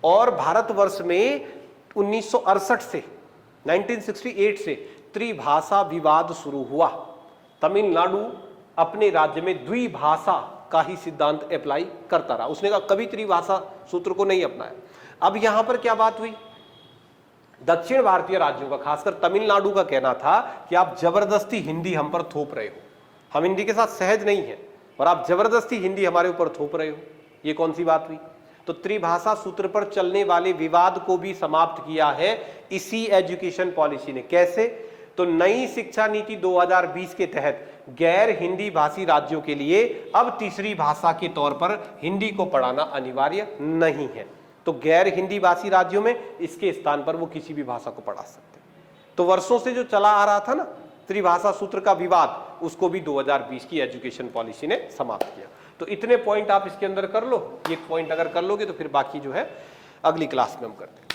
और भारतवर्ष में 1968 से 1968 से त्रिभाषा विवाद शुरू हुआ। तमिलनाडु अपने राज्य में द्विभाषा का ही सिद्धांत अप्लाई करता रहा, उसने कहा कभी त्रिभाषा सूत्र को नहीं अपनाया। अब यहां पर क्या बात हुई? दक्षिण भारतीय राज्यों का, खासकर तमिलनाडु का कहना था कि आप जबरदस्ती हिंदी हम पर थोप रहे हो, हम हिंदी के साथ सहज नहीं है और आप जबरदस्ती हिंदी हमारे ऊपर थोप रहे हो। ये कौन सी बात हुई? तो त्रिभाषा सूत्र पर चलने वाले विवाद को भी समाप्त किया है इसी एजुकेशन पॉलिसी ने। कैसे? तो नई शिक्षा नीति 2020 के तहत गैर हिंदी भाषी राज्यों के लिए अब तीसरी भाषा के तौर पर हिंदी को पढ़ाना अनिवार्य नहीं है। तो गैर हिंदी भाषी राज्यों में इसके स्थान पर वो किसी भी भाषा को पढ़ा सकते हैं। तो वर्षों से जो चला आ रहा था ना त्रिभाषा सूत्र का विवाद, उसको भी 2020 की एजुकेशन पॉलिसी ने समाप्त किया। तो इतने पॉइंट आप इसके अंदर कर लो, ये पॉइंट अगर कर लोगे तो फिर बाकी जो है अगली क्लास में हम करते हैं।